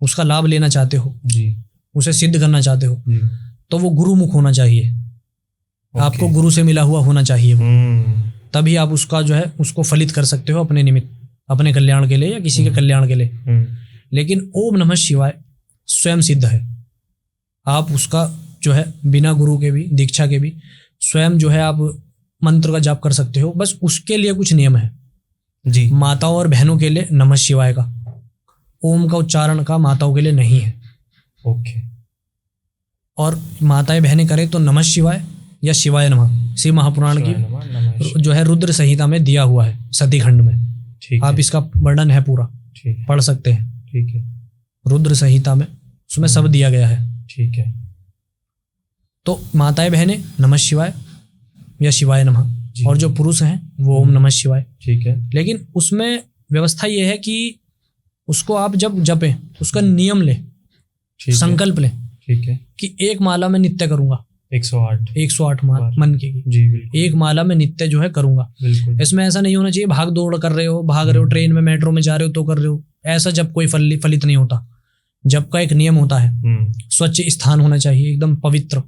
उसका लाभ लेना चाहते हो जी, उसे सिद्ध करना चाहते हो जी, तो वो गुरुमुख होना चाहिए। आपको गुरु से मिला हुआ होना चाहिए वो, तभी आप उसका जो है उसको फलित कर सकते हो अपने निमित्त, अपने कल्याण के लिए या किसी के कल्याण के लिए। लेकिन ओम नमः शिवाय स्वयं सिद्ध है। आप उसका जो है बिना गुरु के भी, दीक्षा के भी स्वयं जो है आप मंत्र का जाप कर सकते हो। बस उसके लिए कुछ नियम है जी। माताओं और बहनों के लिए नमः शिवाय का, ओम का उच्चारण का माताओं के लिए नहीं है। ओके। और माताएं बहनें करें तो नमः शिवाय या शिवाय नमः, शिव महापुराण की जो है रुद्र संहिता में दिया हुआ है, सती खंड में। आप इसका वर्णन है पूरा, पढ़ सकते हैं। ठीक है। रुद्र संहिता में उसमें सब दिया गया है। ठीक है। तो माताएं बहनें नमः शिवाय या शिवाय नमः, और जो पुरुष हैं वो ओम नमः शिवाय। ठीक है। लेकिन उसमें व्यवस्था ये है कि उसको आप जब जपें उसका नियम ले, संकल्प ले। ठीक है। कि एक माला में नित्य करूंगा, 108 मन की जी, बिल्कुल। एक माला में नित्य जो है करूंगा। बिल्कुल। इसमें ऐसा नहीं होना चाहिए भाग दौड़ कर रहे हो, भाग रहे हो, ट्रेन में मेट्रो में जा रहे हो तो कर रहे हो, ऐसा जब कोई फलित नहीं होता। जप का एक नियम होता है, स्वच्छ स्थान होना चाहिए, एकदम पवित्र।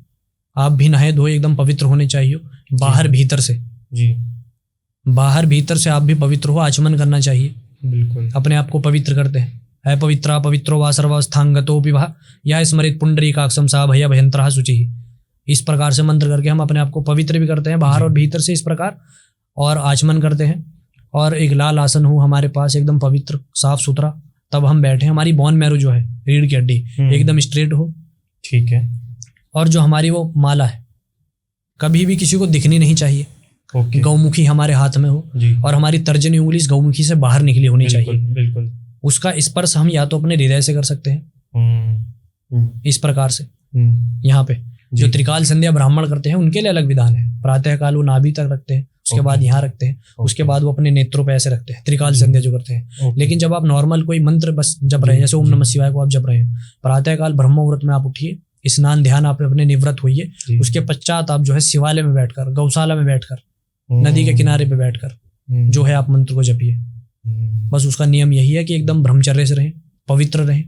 आप भी नहाए धोए एकदम पवित्र होने चाहिए, बाहर भीतर से जी, बाहर भीतर से आप भी पवित्र हो, आचमन करना चाहिए। बिल्कुल। अपने आप को पवित्र करते हैं, है पवित्रा पवित्रो वा सर्वस्थांगतो विवाह या स्मृत पुंडरीकाक्षम सा भय भयंतरा शुचि। इस प्रकार से मंत्र करके हम अपने आप को पवित्र भी करते हैं बाहर और भीतर से इस प्रकार, और आचमन करते हैं। और एक लाल आसन हो हमारे पास एकदम पवित्र साफ सुथरा, तब हम बैठे। हमारी बोन मैरो जो है, रीढ़ की हड्डी एकदम स्ट्रेट हो, ठीक है। और जो हमारी वो माला है कभी भी किसी को दिखनी नहीं चाहिए। ओके। गौमुखी हमारे हाथ में हो जी, और हमारी तर्जनी उंगली इस गौमुखी से बाहर निकली होनी बिल्कुल, चाहिए। बिल्कुल। उसका स्पर्श हम या तो अपने हृदय से कर सकते हैं इस प्रकार से। यहाँ पे जो त्रिकाल संध्या ब्राह्मण करते हैं उनके लिए अलग विधान है। प्रातः काल वो नाभि तक रखते हैं, उसके बाद यहाँ रखते हैं, उसके बाद वो अपने नेत्रों पे ऐसे रखते हैं, त्रिकाल संध्या जो करते हैं। लेकिन जब आप नॉर्मल कोई मंत्र बस जप रहे हैं, जैसे ओम नमः शिवाय को आप जप रहे हैं, प्रातः काल ब्रह्म मुहूर्त में आप उठिए, स्नान ध्यान आप अपने निवृत्त होइए, उसके पश्चात आप जो है शिवालय में बैठकर, गौशाला में बैठकर, नदी के किनारे पे बैठकर जो है आप मंत्र को जपिए। बस उसका नियम यही है कि एकदम ब्रह्मचर्य से रहें, पवित्र रहें,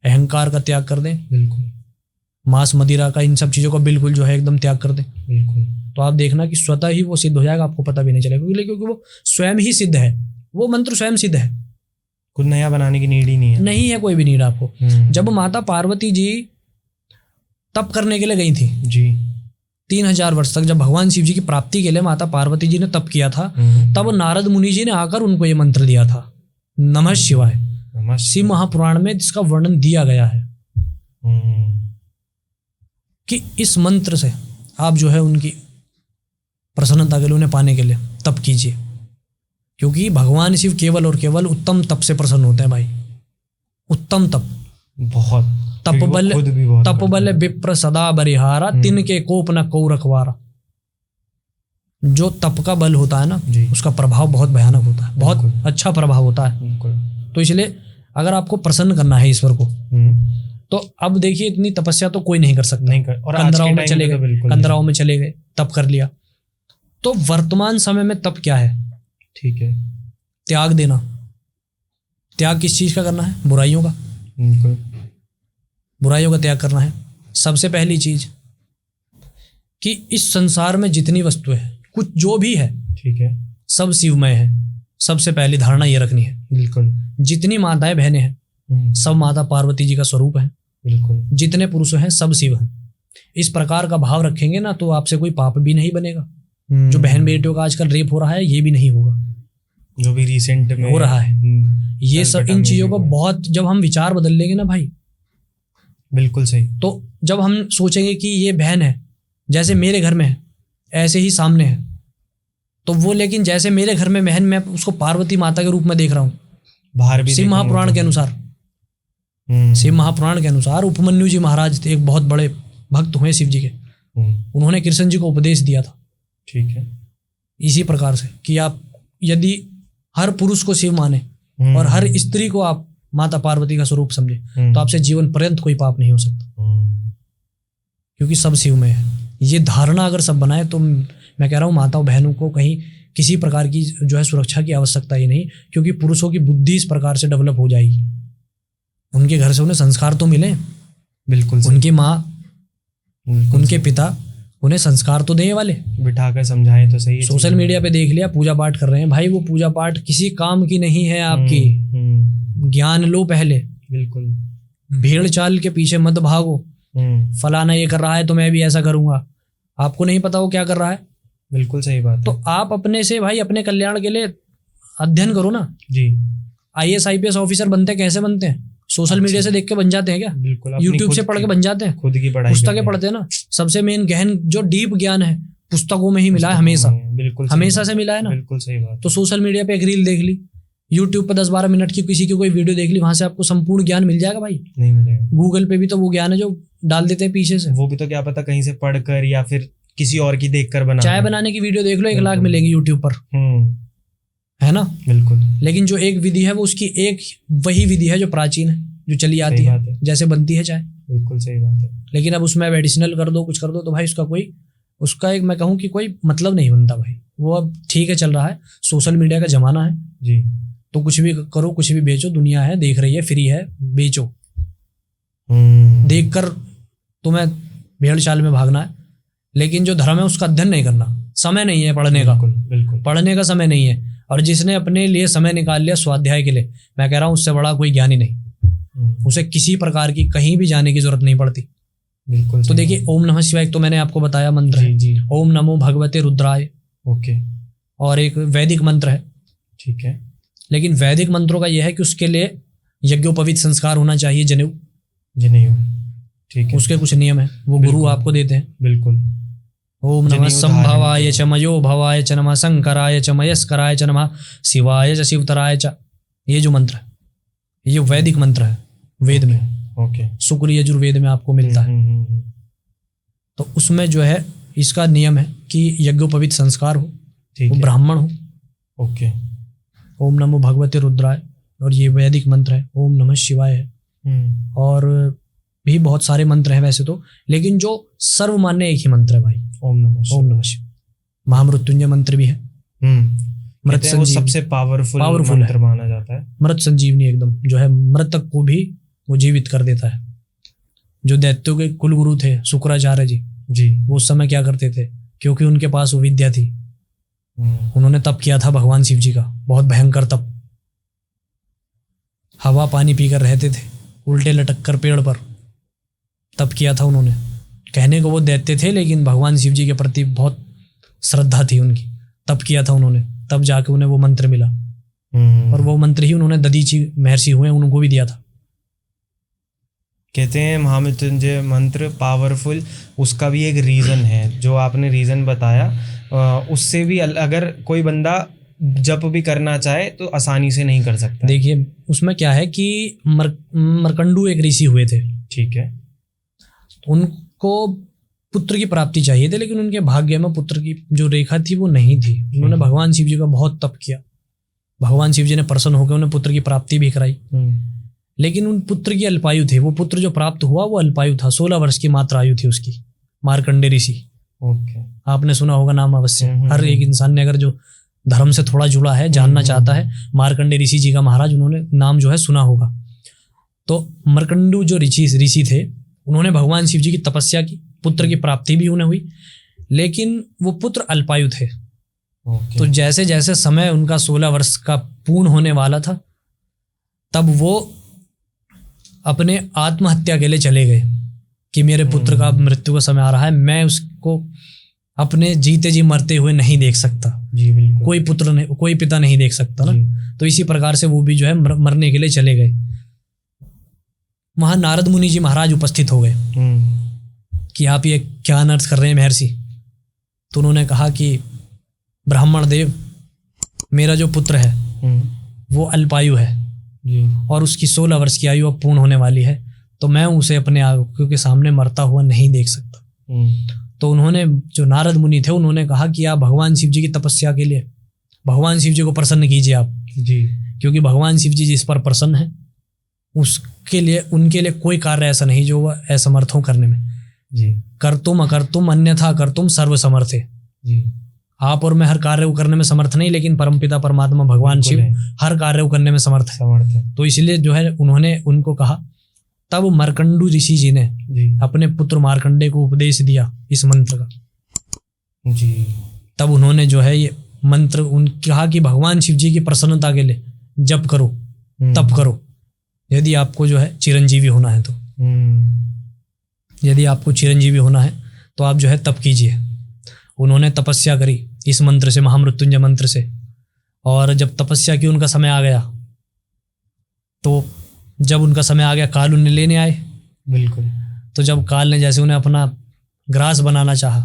अहंकार का त्याग कर दें, बिल्कुल। मांस मदिरा का इन सब चीज़ों का बिल्कुल जो है एकदम त्याग कर दें। बिल्कुल। तो आप देखना कि स्वतः ही वो सिद्ध हो जाएगा, आपको पता भी नहीं चलेगा, क्योंकि वो स्वयं ही सिद्ध है, वो मंत्र स्वयं सिद्ध है, कुछ नया बनाने की नीड ही नहीं है। नहीं है कोई भी नीड आपको। जब माता पार्वती जी तप करने के लिए गई थी जी, 3000 वर्ष तक, जब भगवान शिव जी की प्राप्ति के लिए माता पार्वती जी ने तप किया था, तब नारद मुनि जी ने आकर उनको ये मंत्र दिया था, नमः शिवाय। शिव महापुराण में जिसका वर्णन दिया गया है कि इस मंत्र से आप जो है उनकी प्रसन्नता के लिए, उन्हें पाने के लिए तप कीजिए, क्योंकि भगवान शिव केवल और केवल उत्तम तप से प्रसन्न होते हैं भाई। उत्तम तप, बहुत तप बल विप्र सदा बरिहारा, तिनके कोप न को रखवारा। जो तप का बल होता है ना, उसका प्रभाव बहुत भयानक होता है, बहुत अच्छा प्रभाव होता है। तो इसलिए अगर आपको प्रसन्न करना है ईश्वर को, तो अब देखिए इतनी तपस्या तो कोई नहीं कर सकता। और कंदराओं में चले गए, कंदराओं में चले गए, तप कर लिया। तो वर्तमान समय में तप क्या है? ठीक है, त्याग देना। त्याग किस चीज का करना है? बुराइयों का। बुराइयों का त्याग करना है। सबसे पहली चीज कि इस संसार में जितनी वस्तु है, कुछ जो भी है, ठीक है, सब शिवमय है। सबसे पहली धारणा ये रखनी है। बिल्कुल। जितनी माताएं बहनें हैं, सब माता पार्वती जी का स्वरूप है। बिल्कुल। जितने पुरुष हैं, सब शिव हैं। इस प्रकार का भाव रखेंगे ना, तो आपसे कोई पाप भी नहीं बनेगा। जो बहन बेटियों का आजकल रेप हो रहा है, ये भी नहीं होगा, जो भी रिसेंट में हो रहा है। ये सब इन चीजों को बहुत, जब हम विचार बदल लेंगे ना भाई, बिल्कुल सही, तो जब हम सोचेंगे कि ये बहन है, जैसे मेरे घर में है ऐसे ही सामने है, तो वो, लेकिन जैसे मेरे घर में बहन, मैं उसको पार्वती माता के रूप में देख रहा हूँ। बाहर भी शिव महापुराण के अनुसार, शिव महापुराण के अनुसार उपमन्यु जी महाराज थे, एक बहुत बड़े भक्त हुए शिव जी के। उन्होंने कृष्ण जी को उपदेश दिया था, ठीक है, इसी प्रकार से कि आप यदि हर पुरुष को शिव माने और हर स्त्री को आप माता पार्वती का स्वरूप समझे, तो आपसे जीवन पर्यंत कोई पाप नहीं हो सकता, क्योंकि सब शिव में है। ये धारणा अगर सब बनाए, तो मैं कह रहा हूँ माताओं बहनों को कहीं किसी प्रकार की जो है सुरक्षा की आवश्यकता ही नहीं, क्योंकि पुरुषों की बुद्धि इस प्रकार से डेवलप हो जाएगी। उनके घर से उन्हें संस्कार तो मिले, बिल्कुल, उनकी माँ, उनके पिता उन्हें संस्कार तो देने वाले, बिठाकर समझाए तो सही। सोशल मीडिया पे देख लिया पूजा पाठ कर रहे हैं, भाई वो पूजा पाठ किसी काम की नहीं है आपकी। ज्ञान लो पहले, बिल्कुल, भेड़ चाल के पीछे मत भागो। फलाना ये कर रहा है तो मैं भी ऐसा करूंगा, आपको नहीं पता वो क्या कर रहा है। बिल्कुल सही बात। तो आप अपने से भाई अपने कल्याण के लिए अध्ययन करो ना जी। IAS IPS ऑफिसर बनते कैसे बनते हैं? सोशल मीडिया से देख के बन जाते हैं क्या? बिल्कुल, यूट्यूब से पढ़ के बन जाते हैं। खुद की पढ़ाई, पुस्तकें पढ़ते हैं ना। सबसे मेन गहन जो डीप ज्ञान है पुस्तकों में ही मिला है, हमेशा, बिल्कुल हमेशा से मिला है ना। बिल्कुल सही बात। तो सोशल मीडिया पे एक रील देख ली, यूट्यूब पे 10-12 मिनट की किसी की कोई वीडियो देख ली, वहां से आपको संपूर्ण ज्ञान मिल जाएगा भाई? नहीं मिलेगा। गूगल पे भी तो वो ज्ञान है जो डाल देते हैं पीछे से, वो भी तो क्या पता कहीं से पढ़कर या फिर किसी और की देखकर बना। चाय बनाने की वीडियो देख लो, 1 लाख मिलेगी यूट्यूब पर, है ना। बिल्कुल। लेकिन जो एक विधि है वो उसकी एक वही विधि है जो प्राचीन है, जो चली आती है, जैसे बनती है चाय। बिल्कुल सही बात है। लेकिन अब उसमें मेडिसिनल कर दो, कुछ कर दो, तो भाई उसका एक मैं कहूँ कि कोई मतलब नहीं बनता भाई। वो अब ठीक है चल रहा है, सोशल मीडिया का जमाना है जी, तो कुछ भी करो, कुछ भी बेचो, दुनिया है देख रही है, फ्री है, बेचो। देखकर तुम्हें भेड़ चाल में भागना है, लेकिन जो धर्म है उसका अध्ययन नहीं करना, समय नहीं है पढ़ने का, बिल्कुल पढ़ने का समय नहीं है। और जिसने अपने लिए समय निकाल लिया स्वाध्याय के लिए, मैं कह रहा हूँ उससे बड़ा कोई ज्ञानी नहीं। उसे किसी प्रकार की कहीं भी जाने की जरूरत नहीं पड़ती। बिल्कुल। तो देखिए, ओम नमः शिवाय तो मैंने आपको बताया मंत्र है, जी। ओम नमो भगवते रुद्राय, ओके, और एक वैदिक मंत्र है। ठीक है। लेकिन वैदिक मंत्रों का यह है कि उसके लिए यज्ञोपवीत संस्कार होना चाहिए, जनेऊ, ठीक है। उसके कुछ नियम है, वो गुरु आपको देते हैं। बिल्कुल। ओम नमः संभवाय च मयो भवाय च नमः शंकराय च मयस्कराय च नमः शिवाय च शिवतराय च। ये जो मंत्र है ये वैदिक मंत्र है, वेद में, ओके, शुक्ल यजुर्वेद में आपको मिलता है। तो उसमें जो है इसका नियम है कि यज्ञोपवीत संस्कार हो, वो ब्राह्मण हो। ओके। ओम नमो भगवते रुद्राय, और ये वैदिक मंत्र है। ओम नमः शिवाय है, और भी बहुत सारे मंत्र हैं वैसे तो, लेकिन जो सर्वमान्य एक ही मंत्र है भाई, ओम नमः शिवाय। महामृत्युंजय मंत्र भी है, मृत वो सबसे पावरफुल मंत्र माना जाता है। मृत संजीवनी, एकदम जो है मृतक को भी वो जीवित कर देता है। जो दैत्यों के कुलगुरु थे शुक्राचार्य जी, वो उस समय क्या करते थे, क्योंकि उनके पास वो विद्या थी, उन्होंने तप किया था भगवान शिव जी का, बहुत भयंकर तप। हवा पानी पीकर रहते थे, उल्टे लटक कर पेड़ पर तप किया था उन्होंने। कहने को वो दैत्य थे, लेकिन भगवान शिव जी के प्रति बहुत श्रद्धा थी उनकी, तप किया था उन्होंने, तब जाके उन्हें वो मंत्र मिला। और वो मंत्र ही उन्होंने दधीची महर्षि हुए उनको भी दिया था। कहते हैं महामृत्युंजय मंत्र पावरफुल, उसका भी एक रीज़न है जो आपने रीज़न बताया। उससे भी अगर कोई बंदा जप भी करना चाहे तो आसानी से नहीं कर सकता। देखिए उसमें क्या है कि मरकंडू एक ऋषि हुए थे, ठीक है। उनको पुत्र की प्राप्ति चाहिए थी, लेकिन उनके भाग्य में पुत्र की जो रेखा थी वो नहीं थी। उन्होंने भगवान शिव जी का बहुत तप किया, भगवान शिव जी ने प्रसन्न होकर उन्हें पुत्र की प्राप्ति भी कराई। लेकिन उन पुत्र की अल्पायु थे, वो पुत्र जो प्राप्त हुआ वो अल्पायु था, 16 वर्ष की मात्र आयु थी उसकी। मार्कंडे ऋषि, आपने सुना होगा नाम अवश्य, हर एक इंसान ने अगर जो धर्म से थोड़ा जुड़ा है, जानना चाहता है, मार्कंडे ऋषि जी का महाराज, उन्होंने नाम जो है सुना होगा। तो मार्कंडू जो ऋषि थे, उन्होंने भगवान शिव जी की तपस्या की, पुत्र की प्राप्ति भी उन्हें हुई, लेकिन वो पुत्र अल्पायु थे। तो जैसे जैसे समय उनका 16 वर्ष का पूर्ण होने वाला था, तब वो अपने आत्महत्या के लिए चले गए कि मेरे पुत्र का मृत्यु का समय आ रहा है, मैं उसको अपने जीते जी मरते हुए नहीं देख सकता। जी बिल्कुल। कोई पुत्र नहीं, कोई पिता नहीं देख सकता ना। तो इसी प्रकार से वो भी जो है मरने के लिए चले गए। वहां नारद मुनि जी महाराज उपस्थित हो गए कि आप ये क्या अनर्थ कर रहे हैं महर्षि। तो उन्होंने कहा कि ब्राह्मण देव, मेरा जो पुत्र है वो अल्पायु है और उसकी 16 वर्ष की आयु अब पूर्ण होने वाली है, तो मैं उसे अपने आंखों के सामने मरता हुआ नहीं देख सकता। तो उन्होंने, जो नारद मुनि थे, उन्होंने कहा कि आप भगवान शिव जी की तपस्या के लिए भगवान शिव जी को प्रसन्न कीजिए आप जी, क्योंकि भगवान शिव जी जिस पर प्रसन्न है उसके लिए, उनके लिए कोई कार्य ऐसा नहीं जो वह असमर्थ हो करने में जी। कर्तुम अकर्तुम अन्यथा कर्तुम सर्वसमर्थे जी। आप और मैं हर कार्य को करने में समर्थ नहीं, लेकिन परमपिता परमात्मा भगवान शिव हर कार्य को करने में समर्थ है। तो इसलिए जो है उन्होंने उनको कहा। तब मार्कंडू ऋषि जी ने अपने पुत्र मार्कंडे को उपदेश दिया इस मंत्र का जी। तब उन्होंने जो है ये मंत्र कहा कि भगवान शिव जी की प्रसन्नता के लिए जप करो, तप करो, यदि आपको जो है चिरंजीवी होना है तो। यदि आपको चिरंजीवी होना है तो आप जो है तप कीजिए। उन्होंने तपस्या करी इस मंत्र से, महामृत्युंजय मंत्र से, और जब तपस्या की उनका समय आ गया, तो जब उनका समय आ गया काल उन्हें लेने आए। बिल्कुल। तो जब काल ने जैसे उन्हें अपना ग्रास बनाना चाहा,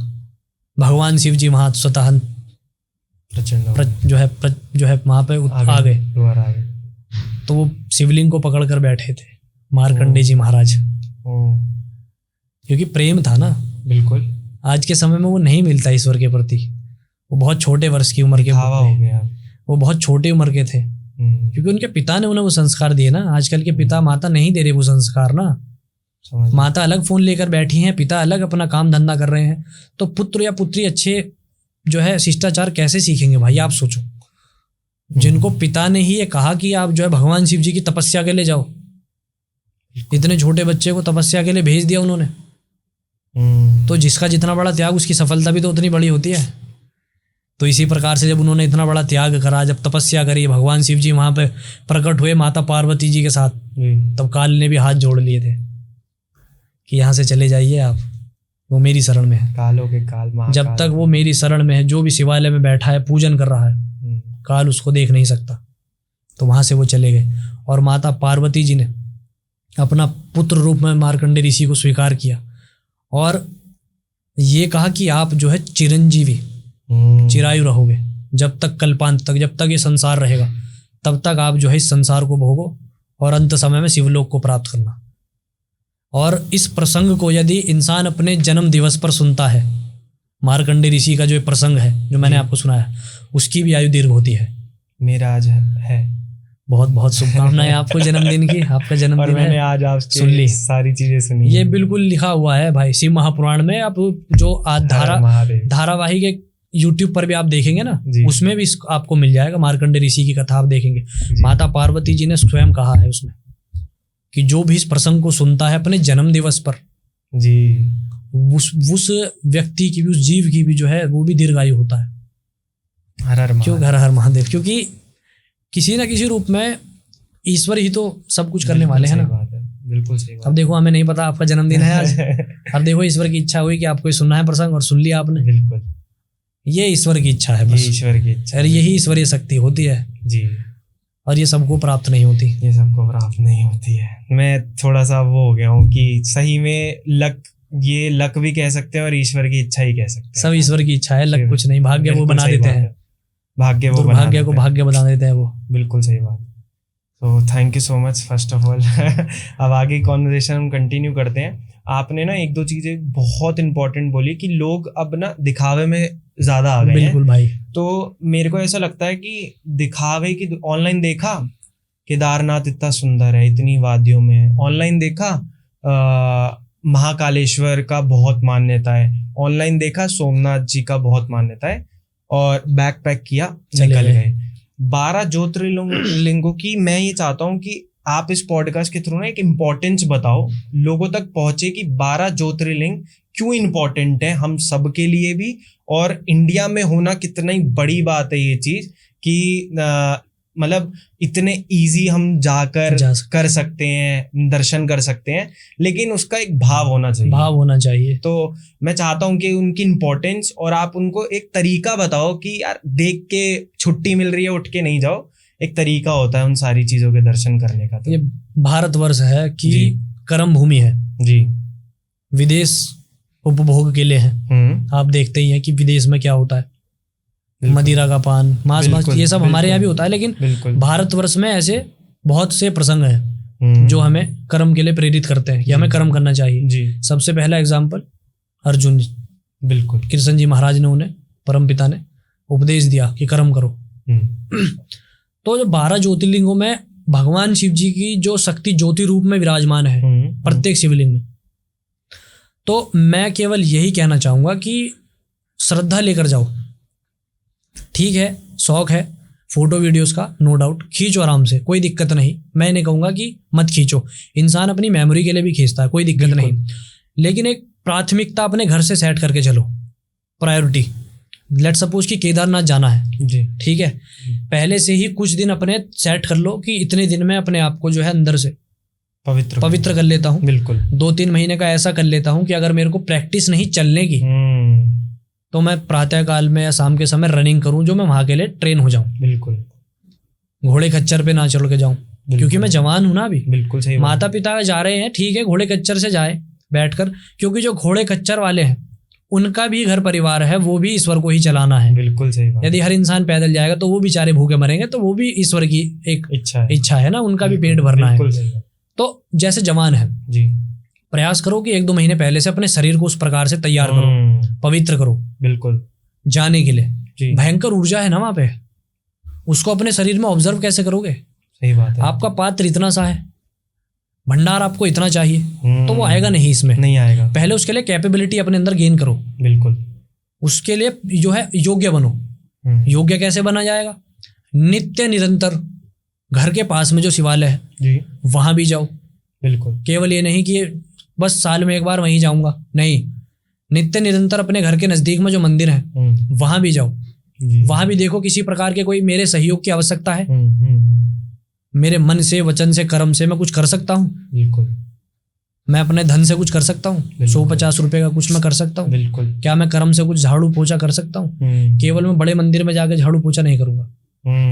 भगवान शिव जी वहाँ स्वतः जो है वहाँ पे आ गए। तो वो शिवलिंग को पकड़ कर बैठे थे मार्कंडे जी महाराज, क्योंकि प्रेम था ना। बिल्कुल। आज के समय में वो नहीं मिलता ईश्वर के प्रति। वो बहुत छोटे वर्ष की उम्र के हो गया, वो बहुत छोटी उम्र के थे, क्योंकि उनके पिता ने उन्हें वो संस्कार दिए ना। आजकल के पिता माता नहीं दे रहे वो संस्कार ना। माता अलग फोन लेकर बैठी हैं, पिता अलग अपना काम धंधा कर रहे हैं, तो पुत्र या पुत्री अच्छे जो है शिष्टाचार कैसे सीखेंगे भाई, आप सोचो। जिनको पिता ने ही ये कहा कि आप जो है भगवान शिव जी की तपस्या के लिए जाओ, इतने छोटे बच्चे को तपस्या के लिए भेज दिया उन्होंने। तो जिसका जितना बड़ा त्याग उसकी सफलता भी तो उतनी बड़ी होती है। तो इसी प्रकार से जब उन्होंने इतना बड़ा त्याग करा, जब तपस्या करी, भगवान शिव जी वहाँ पे प्रकट हुए माता पार्वती जी के साथ, तब काल ने भी हाथ जोड़ लिए थे कि यहाँ से चले जाइए आप, वो मेरी शरण में है। कालों के काल जब तक वो मेरी शरण में है, जो भी शिवालय में बैठा है पूजन कर रहा है, काल उसको देख नहीं सकता। तो वहाँ से वो चले गए और माता पार्वती जी ने अपना पुत्र रूप में मार्कंडेय ऋषि को स्वीकार किया और ये कहा कि आप जो है चिरंजीवी, चिरायु रहोगे, जब तक कल्पांत तक, जब तक ये संसार रहेगा तब तक आप जो है इस संसार को भोगो और अंत समय में शिवलोक को प्राप्त करना। और इस प्रसंग को यदि इंसान अपने जन्म दिवस पर सुनता है, मार्कंडेय ऋषि का जो प्रसंग है जो मैंने आपको सुनाया, उसकी भी आयु दीर्घ होती है। मेरा आज है। बहुत बहुत शुभकामनाएं आपको जन्मदिन की। आपका जन्मदिन और मैंने है, आज आपसे सुन ली सारी चीजें सुनी। ये बिल्कुल लिखा हुआ है भाई शिव महापुराण में। आप जो धारावाहिक एक यूट्यूब पर भी आप देखेंगे ना, उसमें भी आपको मिल जाएगा, मार्कंडेय ऋषि की कथा आप देखेंगे। माता पार्वती जी ने स्वयं कहा है उसमें कि जो भी इस प्रसंग को सुनता है अपने जन्म दिवस पर जी, उस व्यक्ति की भी, उस जीव की भी जो है वो भी दीर्घायु होता है। हर हर क्यों हर हर महादेव? क्योंकि किसी ना किसी रूप में ईश्वर ही तो सब कुछ करने वाले हैं ना। बिल्कुल सही बात। अब देखो हमें नहीं पता आपका जन्मदिन है आज, अब देखो ईश्वर की इच्छा हुई कि आपको सुनना है प्रसंग और सुन लिया आपने। बिल्कुल, ये ईश्वर की इच्छा है, बस ईश्वर की इच्छा, और यही ईश्वरीय शक्ति होती है जी। और ये सबको प्राप्त नहीं होती, ये सबको प्राप्त नहीं होती है। मैं थोड़ा सा वो हो गया हूँ कि सही में लक, ये लक भी कह सकते हैं और ईश्वर की इच्छा ही कह सकते हैं। सब ईश्वर की इच्छा है, लक कुछ नहीं। भाग्य वो बना देते हैं, भाग्य वो दुर्भाग्य को भाग्य बना देते हैं वो। बिल्कुल सही बात। तो thank you so much first of all. अब आगे कॉन्वर्सेशन हम कंटिन्यू करते हैं। आपने ना एक दो चीजें बहुत इंपॉर्टेंट बोली कि लोग अब ना दिखावे में ज्यादा आ गए हैं। बिल्कुल भाई। तो मेरे को ऐसा लगता है कि दिखावे की, ऑनलाइन देखा केदारनाथ इतना सुंदर है, इतनी वादियों में, ऑनलाइन देखा महाकालेश्वर का बहुत मान्यता है, ऑनलाइन देखा सोमनाथ जी का बहुत मान्यता है, और बैक पैक किया निकल गए। 12 ज्योतिर्लिंगों की मैं ये चाहता हूँ कि आप इस पॉडकास्ट के थ्रू ना एक इम्पोर्टेंस बताओ, लोगों तक पहुंचे कि 12 ज्योतिर्लिंग क्यों इम्पोर्टेंट है हम सब के लिए भी, और इंडिया में होना कितना ही बड़ी बात है ये चीज कि मतलब इतने इजी हम जाकर कर सकते हैं, दर्शन कर सकते हैं, लेकिन उसका एक भाव होना चाहिए। भाव होना चाहिए। तो मैं चाहता हूं कि उनकी इम्पोर्टेंस, और आप उनको एक तरीका बताओ कि यार देख के छुट्टी मिल रही है उठ के नहीं जाओ, एक तरीका होता है उन सारी चीजों के दर्शन करने का। तो ये भारतवर्ष है कि कर्म भूमि है जी, विदेश उपभोग के लिए है। आप देखते ही हैं कि विदेश में क्या होता है, मदिरा का पान, मांस, ये सब हमारे यहाँ भी होता है, लेकिन भारतवर्ष में ऐसे बहुत से प्रसंग हैं जो हमें कर्म के लिए प्रेरित करते हैं कि हमें कर्म करना चाहिए जी। सबसे पहला एग्जाम्पल अर्जुन, बिल्कुल कृष्ण जी महाराज ने उन्हें, परम पिता ने उपदेश दिया कि कर्म करो। तो जो 12 ज्योतिर्लिंगों में भगवान शिव जी की जो शक्ति ज्योति रूप में विराजमान है प्रत्येक शिवलिंग में, तो मैं केवल यही कहना चाहूंगा कि श्रद्धा लेकर जाओ। ठीक है, शौक है फोटो वीडियोस का, नो डाउट, खींचो आराम से, कोई दिक्कत नहीं। मैं नहीं कहूँगा कि मत खींचो, इंसान अपनी मेमोरी के लिए भी खींचता है, कोई दिक्कत नहीं, लेकिन एक प्राथमिकता अपने घर से सेट करके चलो, प्रायोरिटी। लेट सपोज कि केदारनाथ जाना है जी, ठीक है, पहले से ही कुछ दिन अपने सेट कर लो कि इतने दिन में अपने आप को जो है अंदर से पवित्र कर लेता हूँ। बिल्कुल 2-3 महीने का ऐसा कर लेता हूँ कि अगर मेरे को प्रैक्टिस नहीं चलने की तो मैं प्रातः काल में या शाम के समय रनिंग करूं, जो मैं वहां के लिए ट्रेन हो जाऊं। बिल्कुल घोड़े खच्चर पे ना चढ़ के जाऊं, क्योंकि मैं जवान हूं ना अभी। बिल्कुल सही। माता पिता जा रहे हैं, ठीक है, घोड़े खच्चर से जाए बैठकर, क्योंकि जो घोड़े खच्चर वाले हैं उनका भी घर परिवार है, वो भी ईश्वर को ही चलाना है। बिल्कुल सही बात। यदि हर इंसान पैदल जाएगा तो वो बेचारे भूखे मरेंगे, तो वो भी ईश्वर की एक इच्छा है ना, उनका भी पेट भरना है। तो जैसे जवान है जी, प्रयास करो कि 1-2 महीने पहले से अपने शरीर को उस प्रकार से तैयार करो, पवित्र करो। बिल्कुल जाने के लिए भयंकर ऊर्जा है ना वहां पे, उसको अपने शरीर में ऑब्जर्व कैसे करोगे? सही बात है। आपका पात्र इतना सा है, भंडार आपको इतना चाहिए, तो वो आएगा नहीं, इसमें नहीं आएगा। पहले उसके लिए कैपेबिलिटी अपने अंदर गेन करो। बिल्कुल उसके लिए जो है योग्य बनो। योग्य कैसे बना जाएगा? नित्य निरंतर घर के पास में जो शिवालय है जी, वहां भी जाओ, बिल्कुल। केवल ये नहीं कि बस साल में एक बार वहीं जाऊंगा, नहीं, नित्य निरंतर अपने घर के नजदीक में जो मंदिर है वहां भी जाओ, वहां भी देखो किसी प्रकार के कोई मेरे सहयोग की आवश्यकता है, मेरे मन से, वचन से, कर्म से मैं कुछ कर सकता हूँ, बिल्कुल। मैं अपने धन से कुछ कर सकता हूँ, 150 रुपए का कुछ मैं कर सकता हूँ, बिल्कुल। क्या मैं कर्म से कुछ झाड़ू पोछा कर सकता हूँ? केवल मैं बड़े मंदिर में जाकर झाड़ू पोछा नहीं करूंगा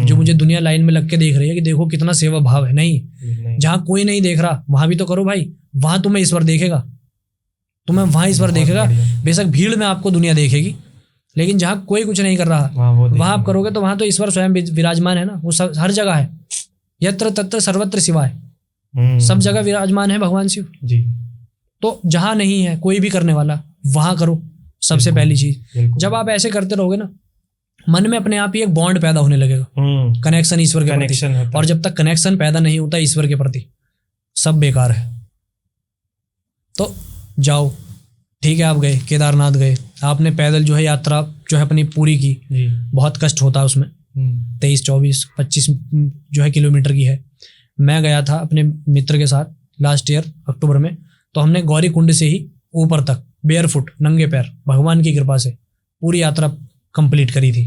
जो मुझे दुनिया लाइन में लग के देख रही है कि देखो कितना सेवा भाव है, नहीं, जहां कोई नहीं देख रहा वहां भी तो करो भाई, वहां तुम्हें ईश्वर देखेगा, तुम्हें वहां ईश्वर देखेगा। बेशक भीड़ में आपको दुनिया देखेगी, लेकिन जहां कोई कुछ नहीं कर रहा वहां आप करोगे तो वहां तो ईश्वर स्वयं विराजमान है ना, वो हर जगह है, यत्र तत्र सर्वत्र शिवाय, सब जगह विराजमान है भगवान शिव जी। तो जहां नहीं है कोई भी करने वाला वहां करो, सबसे पहली चीज। जब आप ऐसे करते रहोगे ना, मन में अपने आप ही एक बॉन्ड पैदा होने लगेगा, कनेक्शन ईश्वर के प्रति, और जब तक कनेक्शन पैदा नहीं होता ईश्वर के प्रति, सब बेकार है। तो जाओ, ठीक है, आप गए केदारनाथ गए, आपने पैदल जो है यात्रा जो है अपनी पूरी की, बहुत कष्ट होता है उसमें, 23, 24, 25 जो है किलोमीटर की है। मैं गया था अपने मित्र के साथ लास्ट ईयर अक्टूबर में, तो हमने गौरी कुंड से ही ऊपर तक बेयर फुट, नंगे पैर, भगवान की कृपा से पूरी यात्रा कंप्लीट करी थी।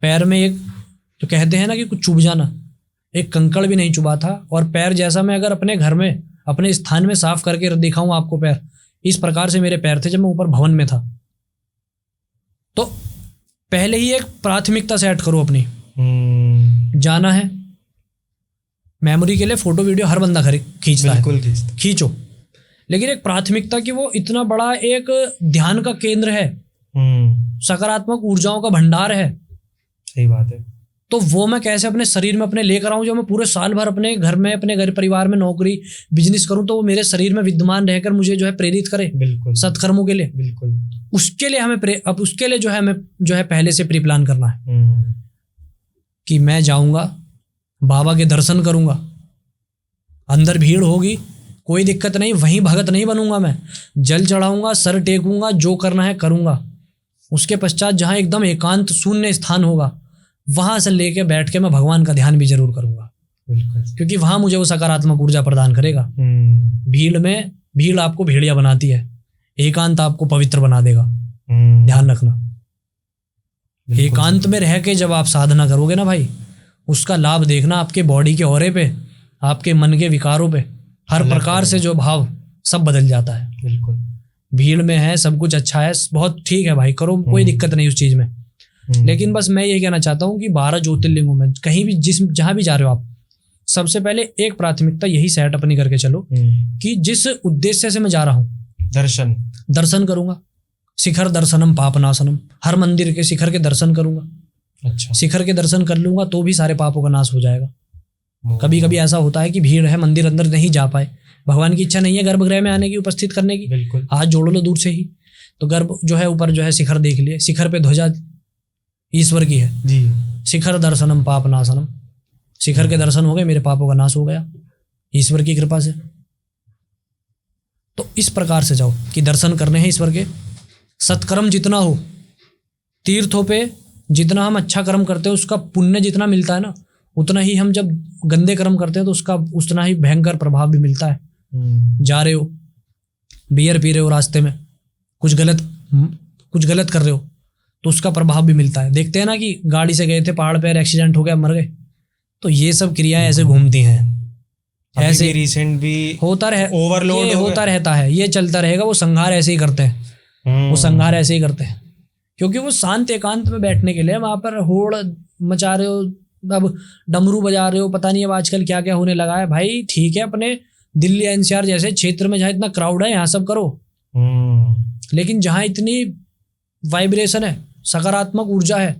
पैर में एक जो कहते हैं ना कि कुछ चुभ जाना, एक कंकड़ भी नहीं चुभा था, और पैर जैसा मैं अगर अपने घर में अपने स्थान में साफ करके दिखाऊं आपको पैर, इस प्रकार से मेरे पैर थे जब मैं ऊपर भवन में था। तो पहले ही एक प्राथमिकता सेट करो अपनी, जाना है, मेमोरी के लिए फोटो वीडियो हर बंदा खींचता है, खींचो, लेकिन एक प्राथमिकता कि वो इतना बड़ा एक ध्यान का केंद्र है, सकारात्मक ऊर्जाओं का भंडार है। सही बात है। तो वो मैं कैसे अपने शरीर में अपने लेकर आऊं, जो मैं पूरे साल भर अपने घर में, अपने घर परिवार में नौकरी बिजनेस करूं, तो वो मेरे शरीर में विद्यमान रहकर मुझे जो है प्रेरित करे सत्कर्मों के लिए। बिल्कुल। उसके लिए हमें अब उसके लिए जो है हमें जो है पहले से प्री प्लान करना है कि मैं जाऊंगा, बाबा के दर्शन करूंगा, अंदर भीड़ होगी, कोई दिक्कत नहीं, वहीं भगत नहीं बनूंगा, मैं जल चढ़ाऊंगा, सर टेकूंगा, जो करना है करूंगा। उसके पश्चात जहां एकदम एकांत शून्य स्थान होगा, वहां से लेके बैठ के मैं भगवान का ध्यान भी जरूर करूंगा, क्योंकि वहां मुझे वो सकारात्मक ऊर्जा प्रदान करेगा। भीड़ आपको भेड़िया बनाती है, एकांत आपको पवित्र बना देगा, ध्यान रखना। एकांत में रह के जब आप साधना करोगे ना भाई, उसका लाभ देखना आपके बॉडी के ऑरे पे, आपके मन के विकारों पे, हर प्रकार से जो भाव सब बदल जाता है। बिल्कुल। भीड़ में है, सब कुछ अच्छा है, बहुत ठीक है भाई, करो, कोई दिक्कत नहीं उस चीज में, लेकिन बस मैं ये कहना चाहता हूँ कि 12 ज्योतिर्लिंगों में कहीं भी जहां भी जा रहे हो आप, सबसे पहले एक प्राथमिकता यही सेट अपनी करके चलो कि जिस उद्देश्य से मैं जा रहा हूँ, दर्शन करूंगा, शिखर दर्शनम पापनाशनम, हर मंदिर के शिखर के दर्शन करूंगा। अच्छा। शिखर के दर्शन कर लूंगा तो भी सारे पापों का नाश हो जाएगा। कभी कभी ऐसा होता है कि भीड़ है, मंदिर अंदर नहीं जा पाए, भगवान की इच्छा नहीं है गर्भगृह में आने की, उपस्थित करने की, हाथ जोड़ लो दूर से ही, तो गर्भ जो है ऊपर जो है शिखर देख लिए, शिखर पे ध्वजा ईश्वर की है जी। शिखर दर्शनम पाप नाशनम, शिखर के दर्शन हो गए, मेरे पापों का नाश हो गया ईश्वर की कृपा से। तो इस प्रकार से जाओ कि दर्शन करने हैं ईश्वर के, सत्कर्म जितना हो, तीर्थों पे जितना हम अच्छा कर्म करते हैं उसका पुण्य जितना मिलता है ना, उतना ही हम जब गंदे कर्म करते हैं तो उसका उतना ही भयंकर प्रभाव भी मिलता है। जा रहे हो, बियर पी रहे हो, रास्ते में कुछ गलत कर रहे हो तो उसका प्रभाव भी मिलता है। देखते हैं ना कि गाड़ी से गए थे, पहाड़ पर एक्सीडेंट हो गया, मर गए, तो ये सब क्रियाएं ऐसे घूमती हैं, ऐसे रिसेंट भी होता रहे, ओवरलोड होता रहता है, ये चलता रहेगा। वो संहार ऐसे ही करते हैं, वो संहार ऐसे ही करते हैं, क्योंकि वो शांत एकांत में बैठने के लिए वहां पर होड़ मचा रहे हो, अब डमरू बजा रहे हो, पता नहीं अब आजकल क्या क्या होने लगा है भाई। ठीक है, अपने दिल्ली एनसीआर जैसे क्षेत्र में जहाँ इतना क्राउड है यहाँ सब करो, लेकिन जहाँ इतनी वाइब्रेशन है, सकारात्मक ऊर्जा है,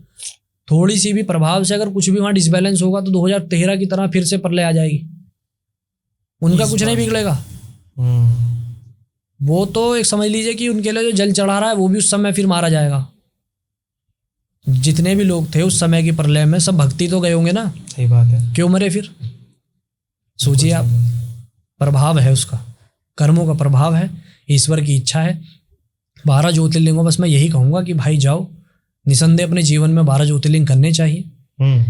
थोड़ी सी भी प्रभाव से अगर कुछ भी वहां डिसबैलेंस होगा तो 2013 की तरह फिर से प्रलय आ जाएगी। उनका कुछ नहीं बिगड़ेगा। वो तो एक समझ लीजिए कि उनके लिए जो जल चढ़ा रहा है वो भी उस समय फिर मारा जाएगा। जितने भी लोग थे उस समय की प्रलय में सब भक्ति तो गए होंगे ना। सही बात है, क्यों मरे फिर? सोचिए आप, प्रभाव है उसका, कर्मों का प्रभाव है, ईश्वर की इच्छा है। 12 ज्योतिर्लिंगों, बस मैं यही कहूंगा कि भाई जाओ, निसंदेह अपने जीवन में 12 ज्योतिर्लिंग करने चाहिए।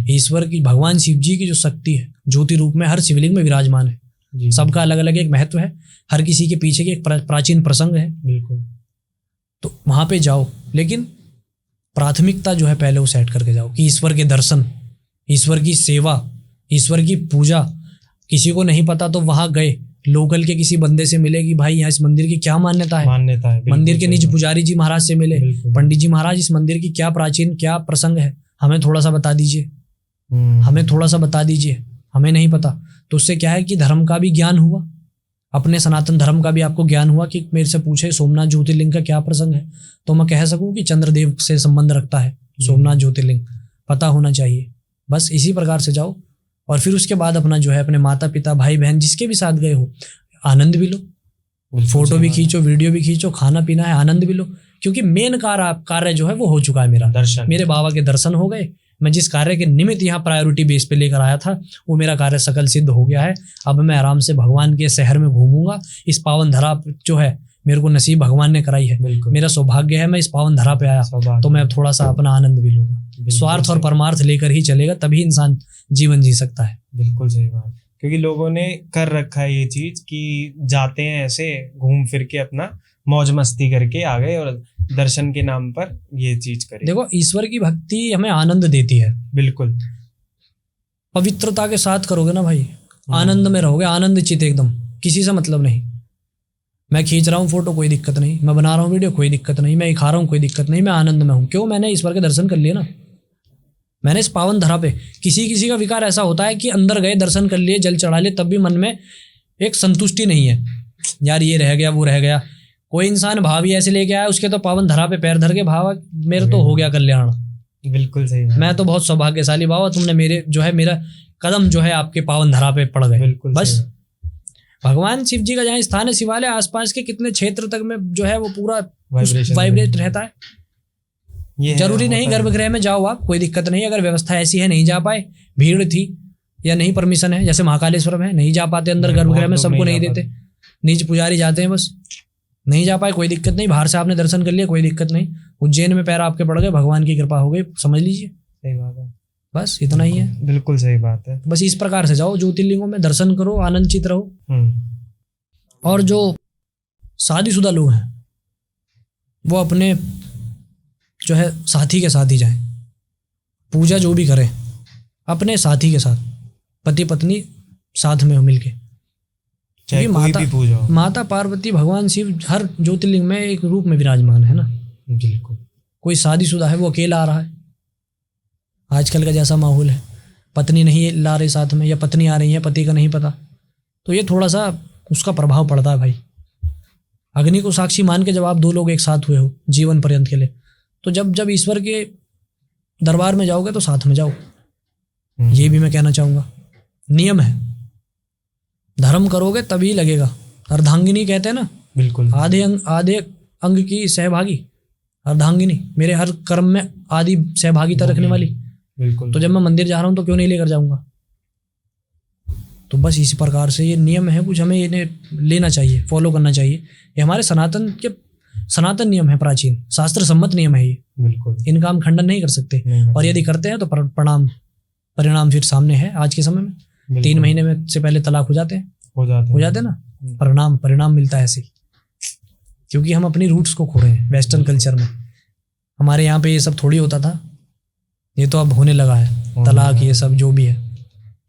ईश्वर की, भगवान शिव जी की जो शक्ति है ज्योति रूप में हर शिवलिंग में विराजमान है। जी। सबका अलग अलग एक महत्व है, हर किसी के पीछे की एक प्राचीन प्रसंग है। बिल्कुल। तो वहाँ पे जाओ, लेकिन प्राथमिकता जो है पहले वो सेट करके जाओ कि ईश्वर के दर्शन, ईश्वर की सेवा, ईश्वर की पूजा। किसी को नहीं पता तो वहाँ गए, लोकल के किसी बंदे से मिले कि भाई यहाँ इस मंदिर की क्या मान्यता है, मान्यता है। बिल्कुल मंदिर के सही निज बात। पुजारी जी महाराज से मिले, बिल्कुल। पंडित जी महाराज इस मंदिर की क्या प्राचीन क्या प्रसंग है, हमें थोड़ा सा बता दीजिए, हमें थोड़ा सा बता दीजिए, हमें नहीं पता। तो उससे क्या है कि धर्म का भी ज्ञान हुआ, अपने सनातन धर्म का भी आपको ज्ञान हुआ कि मेरे से पूछे सोमनाथ ज्योतिर्लिंग का क्या प्रसंग है, तो मैं कह सकूं कि चंद्रदेव से संबंध रखता है सोमनाथ ज्योतिर्लिंग, पता होना चाहिए। बस इसी प्रकार से जाओ, और फिर उसके बाद अपना जो है अपने माता पिता भाई बहन जिसके भी साथ गए हो आनंद भी लो, फोटो भी खींचो, वीडियो भी खींचो, खाना पीना है आनंद भी लो, क्योंकि मेन कार्य जो है वो हो चुका है मेरा। दर्शन। मेरे बाबा के दर्शन हो गए, मैं जिस कार्य के निमित्त यहाँ प्रायोरिटी बेस पे लेकर आया था वो मेरा कार्य सकल सिद्ध हो गया है। अब मैं आराम से भगवान के शहर में घूमूंगा। इस पावन धरा जो है मेरे को नसीब भगवान ने कराई है, बिल्कुल। मेरा सौभाग्य है, मैं इस पावन धरा पे आया तो मैं अब थोड़ा सा अपना आनंद भी लूंगा। स्वार्थ और परमार्थ लेकर ही चलेगा, तभी इंसान जीवन जी सकता है। बिल्कुल सही बात, क्योंकि लोगों ने कर रखा है ये चीज कि जाते हैं ऐसे घूम फिर के अपना मौज मस्ती करके आ गए और दर्शन के नाम पर ये चीज करें। देखो, ईश्वर की भक्ति हमें आनंद देती है। बिल्कुल। पवित्रता के साथ करोगे ना भाई, आनंद में रहोगे, आनंद चित एकदम, किसी से मतलब नहीं। मैं खींच रहा हूँ फोटो, कोई दिक्कत नहीं, मैं बना रहा हूँ वीडियो, कोई दिक्कत नहीं, मैं खा रहा हूँ, कोई दिक्कत नहीं, मैं आनंद में हूँ। क्यों? मैंने ईश्वर के दर्शन कर लिए ना, मैंने इस पावन धरा पे। किसी किसी का विकार ऐसा होता है कि अंदर गए, दर्शन कर लिए, जल चढ़ा लिए, तब भी मन में एक संतुष्टि नहीं है, यार ये रह गया, वो रह गया। कोई इंसान भाव ही ऐसे लेके आया, उसके तो पावन धरा पे पैर धर के भाव मेरे तो हो गया कल्याण। बिल्कुल सही बात। मैं तो बहुत सौभाग्यशाली बाबा, तुमने मेरे जो है मेरा कदम जो है आपके पावन धरा पे पड़ गए। बिल्कुल बस भगवान शिव जी का जहाँ स्थान है, शिवालय आसपास के कितने क्षेत्र तक में जो है वो पूरा वाइब्रेट रहता है। जरूरी नहीं गर्भगृह में जाओ आप, कोई दिक्कत नहीं। अगर व्यवस्था ऐसी है नहीं जा पाए, भीड़ थी या नहीं परमिशन है, जैसे महाकालेश्वर में नहीं जा पाते अंदर गर्भगृह में, सबको नहीं देते, निज पुजारी जाते हैं, बस नहीं जा पाए कोई दिक्कत नहीं। बाहर से आपने दर्शन कर लिया, कोई दिक्कत नहीं। उज्जैन में पैर आपके पड़ गए, भगवान की कृपा हो गई, समझ लीजिए। सही बात है, बस इतना ही है। बिल्कुल सही बात है। बस इस प्रकार से जाओ, ज्योतिर्लिंगों में दर्शन करो, आनंदित रहो। और जो शादीशुदा लोग हैं वो अपने जो है साथी के साथ ही जाएं। पूजा जो भी करें अपने साथी के साथ, पति पत्नी साथ में हो मिलके। चाहे कोई भी पूजा हो। माता पार्वती, भगवान शिव हर ज्योतिर्लिंग में एक रूप में विराजमान है ना। बिल्कुल। कोई शादीशुदा है वो अकेला आ रहा है, आजकल का जैसा माहौल है, पत्नी नहीं ला रही साथ में, या पत्नी आ रही है पति का नहीं पता, तो ये थोड़ा सा उसका प्रभाव पड़ता है भाई। अग्नि को साक्षी मान के जब आप दो लोग एक साथ हुए हो जीवन पर्यंत के लिए, तो जब ईश्वर के दरबार में जाओगे तो साथ में जाओ। ये भी मैं कहना चाहूँगा, नियम है। धर्म करोगे तभी लगेगा। अर्धांगिनी कहते हैं ना। बिल्कुल। आधे अंग की सहभागी अर्धांगिनी, मेरे हर कर्म में आदि सहभागिता रखने वाली। बिल्कुल। तो जब मैं मंदिर जा रहा हूँ तो क्यों नहीं लेकर जाऊंगा। तो बस इसी प्रकार से ये नियम है, कुछ हमें इन्हें लेना चाहिए, फॉलो करना चाहिए। ये हमारे सनातन नियम है, प्राचीन शास्त्र सम्मत नियम है ये। बिल्कुल। इनका हम खंडन नहीं कर सकते, और यदि करते हैं तो परिणाम फिर सामने है आज के समय में। 3 महीने में से पहले तलाक हो जाते हैं ना। परिणाम मिलता है ऐसे, क्योंकि हम अपनी रूट्स को खो रहे हैं वेस्टर्न कल्चर में। हमारे यहाँ पे ये सब थोड़ी होता था, ये तो अब होने लगा है। तलाक ये सब जो भी है,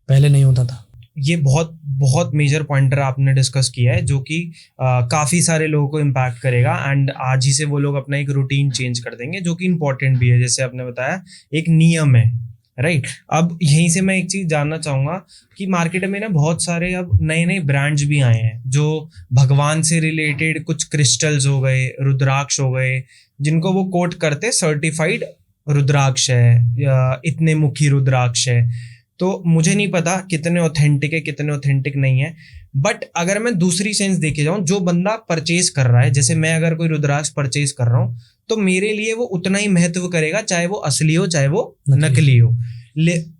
पहले नहीं होता था। ये बहुत मेजर पॉइंटर आपने डिस्कस किया है, जो कि काफ़ी सारे लोगों को इम्पैक्ट करेगा। एंड आज ही से वो लोग अपना एक रूटीन चेंज कर देंगे, जो कि इम्पोर्टेंट भी है। जैसे आपने बताया, एक नियम है, राइट। अब यहीं से मैं एक चीज़ जानना चाहूँगा कि मार्केट में ना बहुत सारे अब नए ब्रांड्स भी आए हैं, जो भगवान से रिलेटेड, कुछ क्रिस्टल्स हो गए, रुद्राक्ष हो गए, जिनको वो कोट करते सर्टिफाइड रुद्राक्ष है या इतने मुखी रुद्राक्ष है। तो मुझे नहीं पता कितने ऑथेंटिक है, कितने ऑथेंटिक नहीं है। बट अगर मैं दूसरी सेंस देखे जाऊं, जो बंदा परचेज कर रहा है, जैसे मैं अगर कोई रुद्राक्ष परचेज कर रहा हूं, तो मेरे लिए वो उतना ही महत्व करेगा, चाहे वो असली हो चाहे वो नकली हो।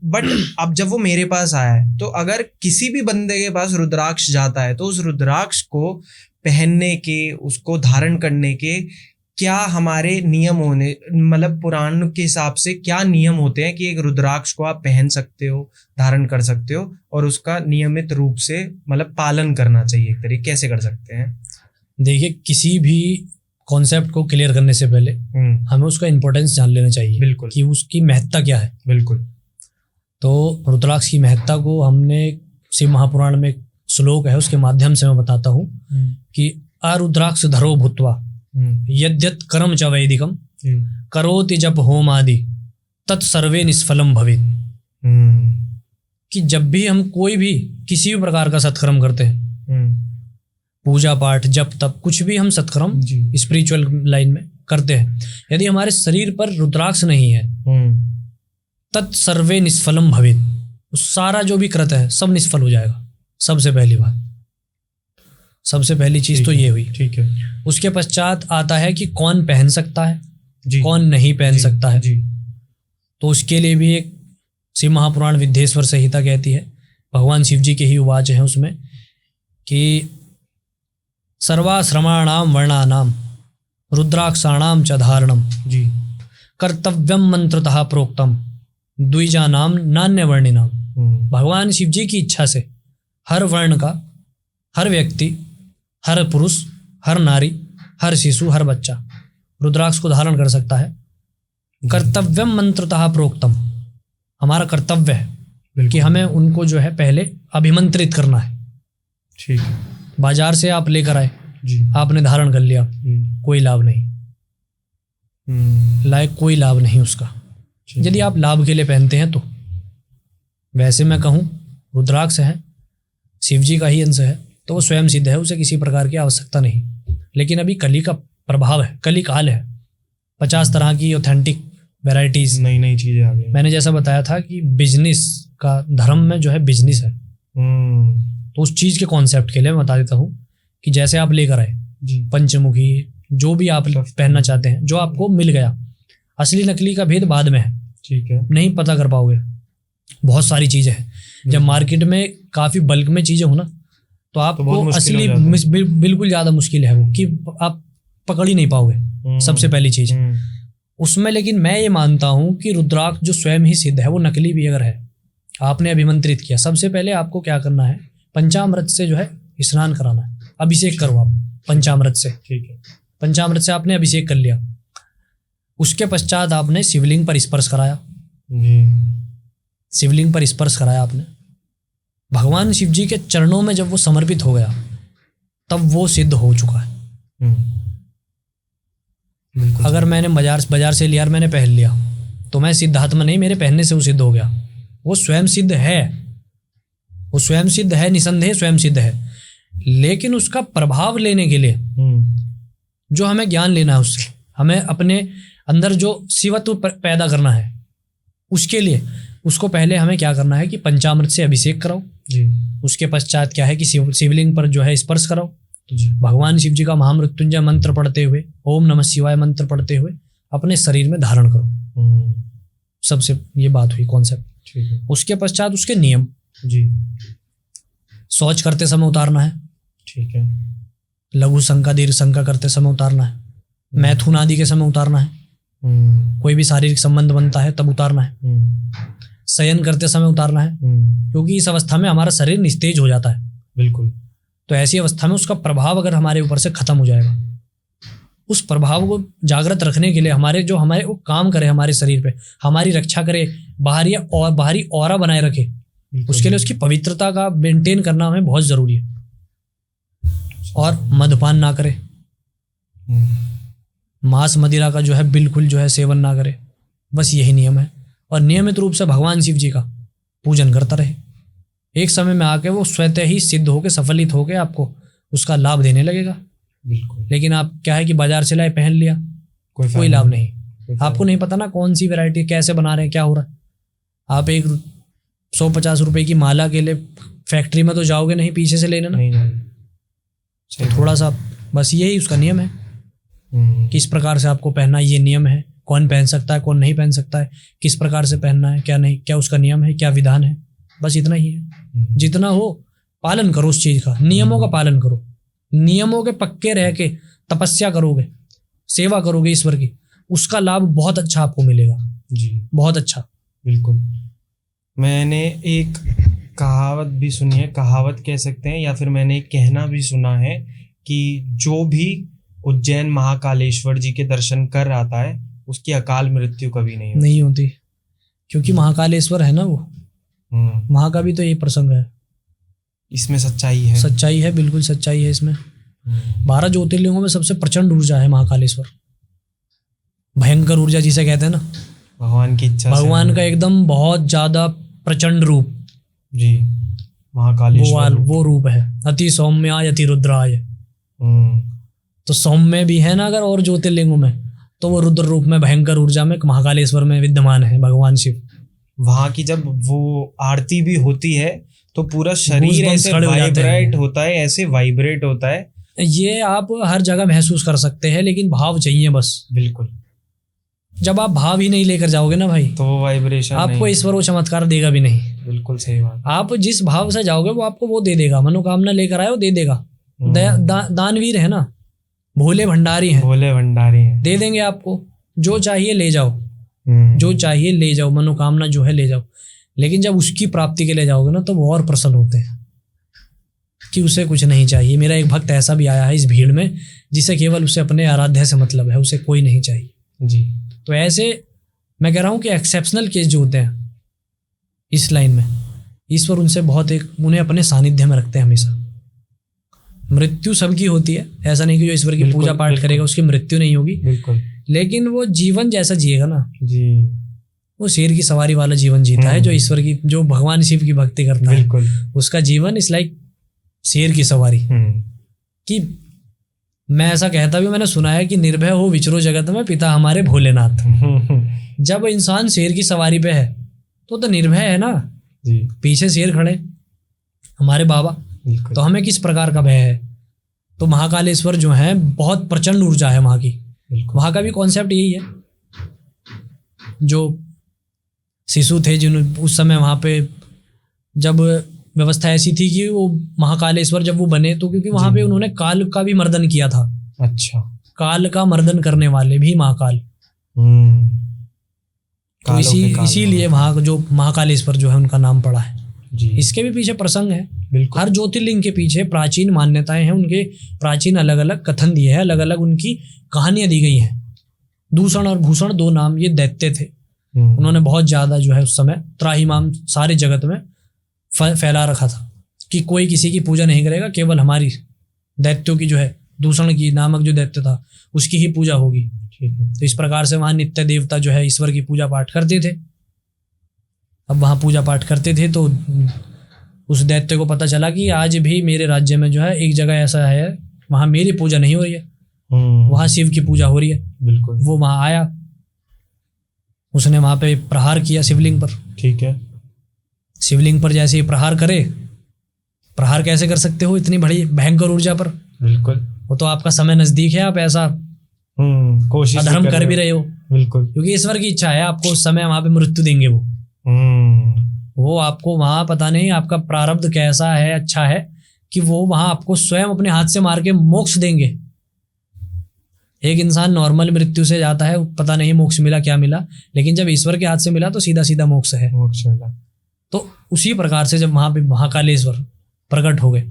बट अब जब वो मेरे पास आया है, तो अगर किसी भी बंदे के पास रुद्राक्ष जाता है, तो उस रुद्राक्ष को पहनने के, उसको धारण करने के क्या हमारे नियम होने, मतलब पुराण के हिसाब से क्या नियम होते हैं कि एक रुद्राक्ष को आप पहन सकते हो, धारण कर सकते हो, और उसका नियमित रूप से मतलब पालन करना चाहिए एक तरीके, कैसे कर सकते हैं? देखिए, किसी भी कॉन्सेप्ट को क्लियर करने से पहले हमें उसका इम्पोर्टेंस जान लेना चाहिए। बिल्कुल। कि उसकी महत्ता क्या है। बिल्कुल। तो रुद्राक्ष की महत्ता को हमने शिव महापुराण में एक श्लोक है, उसके माध्यम से मैं बताता हूँ कि अरुद्राक्ष धरो भूत्वा यद्यत कर्म च वैदिकम करोति जप होम आदि तत्सर्वे निष्फलम भवेत्। कि जब भी हम कोई भी किसी भी प्रकार का सत्कर्म करते हैं, पूजा पाठ जप तप कुछ भी हम सत्कर्म स्पिरिचुअल लाइन में करते हैं, यदि हमारे शरीर पर रुद्राक्ष नहीं है तत्सर्वे निष्फलम भवेत्, सारा जो भी कृत है सब निष्फल हो जाएगा। सबसे पहली बात, सबसे पहली चीज तो ये हुई। ठीक है। उसके पश्चात आता है कि कौन पहन सकता है जी। कौन नहीं पहन सकता है। जी। तो उसके लिए भी एक शिव महापुराण विद्येश्वर संहिता कहती है, भगवान शिव जी के ही उवाच हैं उसमें कि सर्वाश्रमाणाम वर्णानाम रुद्राक्षाणाम च धारणम जी। कर्तव्यम मंत्रतः प्रोक्तम द्विजानाम नान्य वर्णिनाम। भगवान शिव जी की इच्छा से हर वर्ण का, हर व्यक्ति, हर पुरुष, हर नारी, हर शिशु, हर बच्चा रुद्राक्ष को धारण कर सकता है। कर्तव्यम मंत्रतः प्रोक्तम, हमारा कर्तव्य है कि हमें उनको जो है पहले अभिमंत्रित करना है। ठीक है। बाजार से आप लेकर आए जी। आपने धारण कर लिया, कोई लाभ नहीं, लायक कोई लाभ नहीं उसका। यदि आप लाभ के लिए पहनते हैं तो वैसे मैं कहूँ रुद्राक्ष है, शिव जी का ही अंश है, तो वो स्वयं सिद्ध है, उसे किसी प्रकार की आवश्यकता नहीं। लेकिन अभी कली का प्रभाव है, कली काल है, 50 तरह की ऑथेंटिक वैरायटीज, नई नई चीजें आ गई। मैंने जैसा बताया था कि बिजनेस का, धर्म में जो है बिजनेस है, तो उस चीज के कॉन्सेप्ट के लिए मैं बता देता हूँ कि जैसे आप लेकर आए पंचमुखी, जो भी आप पहनना चाहते हैं, जो आपको मिल गया, असली नकली का भेद बाद में है। ठीक है। नहीं पता कर पाओगे, बहुत सारी चीजें हैं। जब मार्केट में काफी बल्क में चीजें हो ना, तो आपको असली बिल्कुल ज्यादा मुश्किल है वो, कि आप पकड़ ही नहीं पाओगे। सबसे पहली चीज उसमें। लेकिन मैं ये मानता हूं कि रुद्राक्ष जो स्वयं ही सिद्ध है, वो नकली भी अगर है, आपने अभिमंत्रित किया, सबसे पहले आपको क्या करना है, पंचामृत से जो है स्नान कराना है, अभिषेक करो आप पंचामृत से। ठीक है। पंचामृत से आपने अभिषेक कर लिया, उसके पश्चात आपने शिवलिंग पर स्पर्श कराया। शिवलिंग पर स्पर्श कराया आपने, भगवान शिव जी के चरणों में जब वो समर्पित हो गया, तब वो सिद्ध हो चुका है। अगर मैंने बाजार से लिया और मैंने पहन लिया, तो मैं सिद्धात्मा नहीं, मेरे पहनने से वो सिद्ध हो गया। वो स्वयं सिद्ध है, वो स्वयं सिद्ध है, निसंदेह स्वयं सिद्ध है। लेकिन उसका प्रभाव लेने के लिए जो हमें ज्ञान लेना है, उससे हमें अपने अंदर जो शिवत्व पैदा करना है, उसके लिए उसको पहले हमें क्या करना है कि पंचामृत से अभिषेक कराओ जी। उसके पश्चात क्या है कि शिवलिंग पर जो है स्पर्श कराओ जी। भगवान शिव जी का महामृत्युंजय मंत्र पढ़ते हुए, ओम नमः शिवाय मंत्र पढ़ते हुए अपने शरीर में धारण करो। सबसे ये बात हुई कॉन्सेप्ट। उसके पश्चात उसके नियम जी। शौच करते समय उतारना है। ठीक है। लघु शंका दीर्घ शंका करते समय उतारना है। मैथुन आदि के समय उतारना है। कोई भी शारीरिक संबंध बनता है तब उतारना है। शयन करते समय उतारना है, क्योंकि इस अवस्था में हमारा शरीर निस्तेज हो जाता है। बिल्कुल। तो ऐसी अवस्था में उसका प्रभाव अगर हमारे ऊपर से खत्म हो जाएगा, उस प्रभाव को जागृत रखने के लिए हमारे वो काम करे, हमारे शरीर पे हमारी रक्षा करे, बाहरी ऑरा बनाए रखे, उसके लिए उसकी पवित्रता का मेंटेन करना हमें बहुत जरूरी है। और मद्यपान ना करे, मांस मदिरा का जो है बिल्कुल जो है सेवन ना करे, बस यही नियम है। और नियमित रूप से भगवान शिव जी का पूजन करता रहे। एक समय में आके वो स्वतः ही सिद्ध होके, सफलित होके आपको उसका लाभ देने लगेगा। बिल्कुल। लेकिन आप क्या है कि बाजार से लाए, पहन लिया, कोई लाभ नहीं। आपको नहीं पता ना कौन सी वैरायटी कैसे बना रहे हैं, क्या हो रहा है। आप एक 150 रुपए की माला के लिए फैक्ट्री में तो जाओगे नहीं, पीछे से लेना ना। तो थोड़ा सा बस यही उसका नियम है, किस प्रकार से आपको पहनना, ये नियम है। कौन पहन सकता है, कौन नहीं पहन सकता है, किस प्रकार से पहनना है, क्या नहीं, क्या उसका नियम है, क्या विधान है, बस इतना ही है। जितना हो पालन करो उस चीज का, नियमों का पालन करो। नियमों के पक्के रह के तपस्या करोगे सेवा करोगे ईश्वर की, उसका लाभ बहुत अच्छा आपको मिलेगा, जी बहुत अच्छा। बिल्कुल। मैंने एक कहावत भी सुनी है, कहावत कह सकते हैं, या फिर मैंने एक कहना भी सुना है कि जो भी उज्जैन महाकालेश्वर जी के दर्शन कर आता है उसकी अकाल मृत्यु कभी नहीं होती। नहीं होती, क्योंकि महाकालेश्वर है ना वो, वहाँ का भी तो ये प्रसंग है। इसमें सच्चाई है, सच्चाई है, बिल्कुल सच्चाई है इसमें। 12 ज्योतिर्लिंगों में सबसे प्रचंड ऊर्जा है महाकालेश्वर, भयंकर ऊर्जा जिसे कहते हैं ना, भगवान की इच्छा भगवान का एकदम बहुत ज्यादा प्रचंड रूप, जी महाकालेश्वर वो रूप है। अति सौम्याय अति रुद्राय, तो सौम्य भी है ना अगर और ज्योतिर्लिंगों में, तो वो रुद्र रूप में भयंकर ऊर्जा में महाकालेश्वर में विद्यमान है भगवान शिव। वहां की जब वो आरती भी होती है तो पूरा शरीर Goosebumps ऐसे खड़े हो जाते हैं। वाइब्रेट होता है, ऐसे वाइब्रेट होता है। ये आप हर जगह महसूस कर सकते हैं, लेकिन भाव चाहिए बस। बिल्कुल। जब आप भाव ही नहीं लेकर जाओगे ना भाई, तो वो वाइब्रेशन आपको ईश्वर वो चमत्कार देगा भी नहीं। बिल्कुल सही बात। आप जिस भाव से जाओगे वो आपको वो दे देगा, मनोकामना लेकर आए वो दे देगा। दानवीर है ना, भोले भंडारी हैं, भोले भंडारी हैं, दे देंगे आपको जो चाहिए ले जाओ, जो चाहिए ले जाओ, मनोकामना जो है ले जाओ। लेकिन जब उसकी प्राप्ति के लिए जाओगे ना तो वो और प्रसन्न होते हैं कि उसे कुछ नहीं चाहिए। मेरा एक भक्त ऐसा भी आया है इस भीड़ में जिसे केवल उसे अपने आराध्य से मतलब है, उसे कोई नहीं चाहिए जी। तो ऐसे मैं कह रहा हूँ कि एक्सेप्शनल केस जो होते हैं इस लाइन में, ईश्वर उनसे बहुत उन्हें अपने सानिध्य में रखते हैं हमेशा। मृत्यु सबकी होती है, ऐसा नहीं कि जो ईश्वर की पूजा पाठ करेगा उसकी मृत्यु नहीं होगी, बिल्कुल, लेकिन वो जीवन जैसा जिएगा ना जी, वो शेर की सवारी वाला जीवन जीता है। जो ईश्वर की, जो भगवान शिव की भक्ति करता है, बिल्कुल, उसका जीवन इस लाइक शेर की सवारी। कि मैं ऐसा कहता भी मैंने सुना है कि निर्भय हो विचरो जगत में पिता हमारे भोलेनाथ। जब इंसान शेर की सवारी पे है तो निर्भय है ना जी। पीछे शेर खड़े हमारे बाबा, तो हमें किस प्रकार का भय है। तो महाकालेश्वर जो है बहुत प्रचंड ऊर्जा है वहाँ की। वहाँ का भी कॉन्सेप्ट यही है। जो शिशु थे जिन उस समय वहाँ पे जब व्यवस्था ऐसी थी कि वो महाकालेश्वर जब वो बने तो क्योंकि वहाँ पे उन्होंने काल का भी मर्दन किया था। अच्छा, काल का मर्दन करने वाले भी महाकाल। तो इसीलिए वहाँ जो महाकालेश्वर जो है उनका नाम पड़ा है जी। इसके भी पीछे प्रसंग है। हर ज्योतिर्लिंग के पीछे प्राचीन मान्यताएं हैं, उनके प्राचीन अलग अलग कथन दिए हैं, अलग अलग उनकी कहानियां दी गई हैं। दूषण और भूषण 2 नाम ये दैत्य थे। उन्होंने बहुत ज्यादा जो है उस समय त्राहिमाम सारे जगत में फैला रखा था कि कोई किसी की पूजा नहीं करेगा, केवल हमारी दैत्यों की जो है दूषण की नामक जो दैत्य था उसकी ही पूजा होगी। तो इस प्रकार से वहाँ नित्य देवता जो है ईश्वर की पूजा पाठ करते थे। अब वहाँ पूजा पाठ करते थे तो उस दैत्य को पता चला कि आज भी मेरे राज्य में जो है एक जगह ऐसा है वहाँ मेरी पूजा नहीं हो रही है, वहाँ शिव की पूजा हो रही है। बिल्कुल। वो वहाँ आया, उसने वहाँ पे प्रहार किया शिवलिंग पर। ठीक है। शिवलिंग पर जैसे ही प्रहार करे, प्रहार कैसे कर सकते हो इतनी बड़ी भयंकर ऊर्जा पर? बिल्कुल। वो तो आपका समय नजदीक है, आप ऐसा कोशिश अधर्म कर भी रहे हो। बिल्कुल, क्योंकि ईश्वर की इच्छा है आपको उस समय वहां पे मृत्यु देंगे। वो आपको वहां पता नहीं आपका प्रारब्ध कैसा है, अच्छा है कि वो वहां आपको स्वयं अपने हाथ से मार के मोक्ष देंगे। एक इंसान नॉर्मल मृत्यु से जाता है, पता नहीं मोक्ष मिला क्या मिला, लेकिन जब ईश्वर के हाथ से मिला तो सीधा सीधा मोक्ष है। मोक्ष मिला। तो उसी प्रकार से जब वहां पे महाकालेश्वर प्रकट हो गए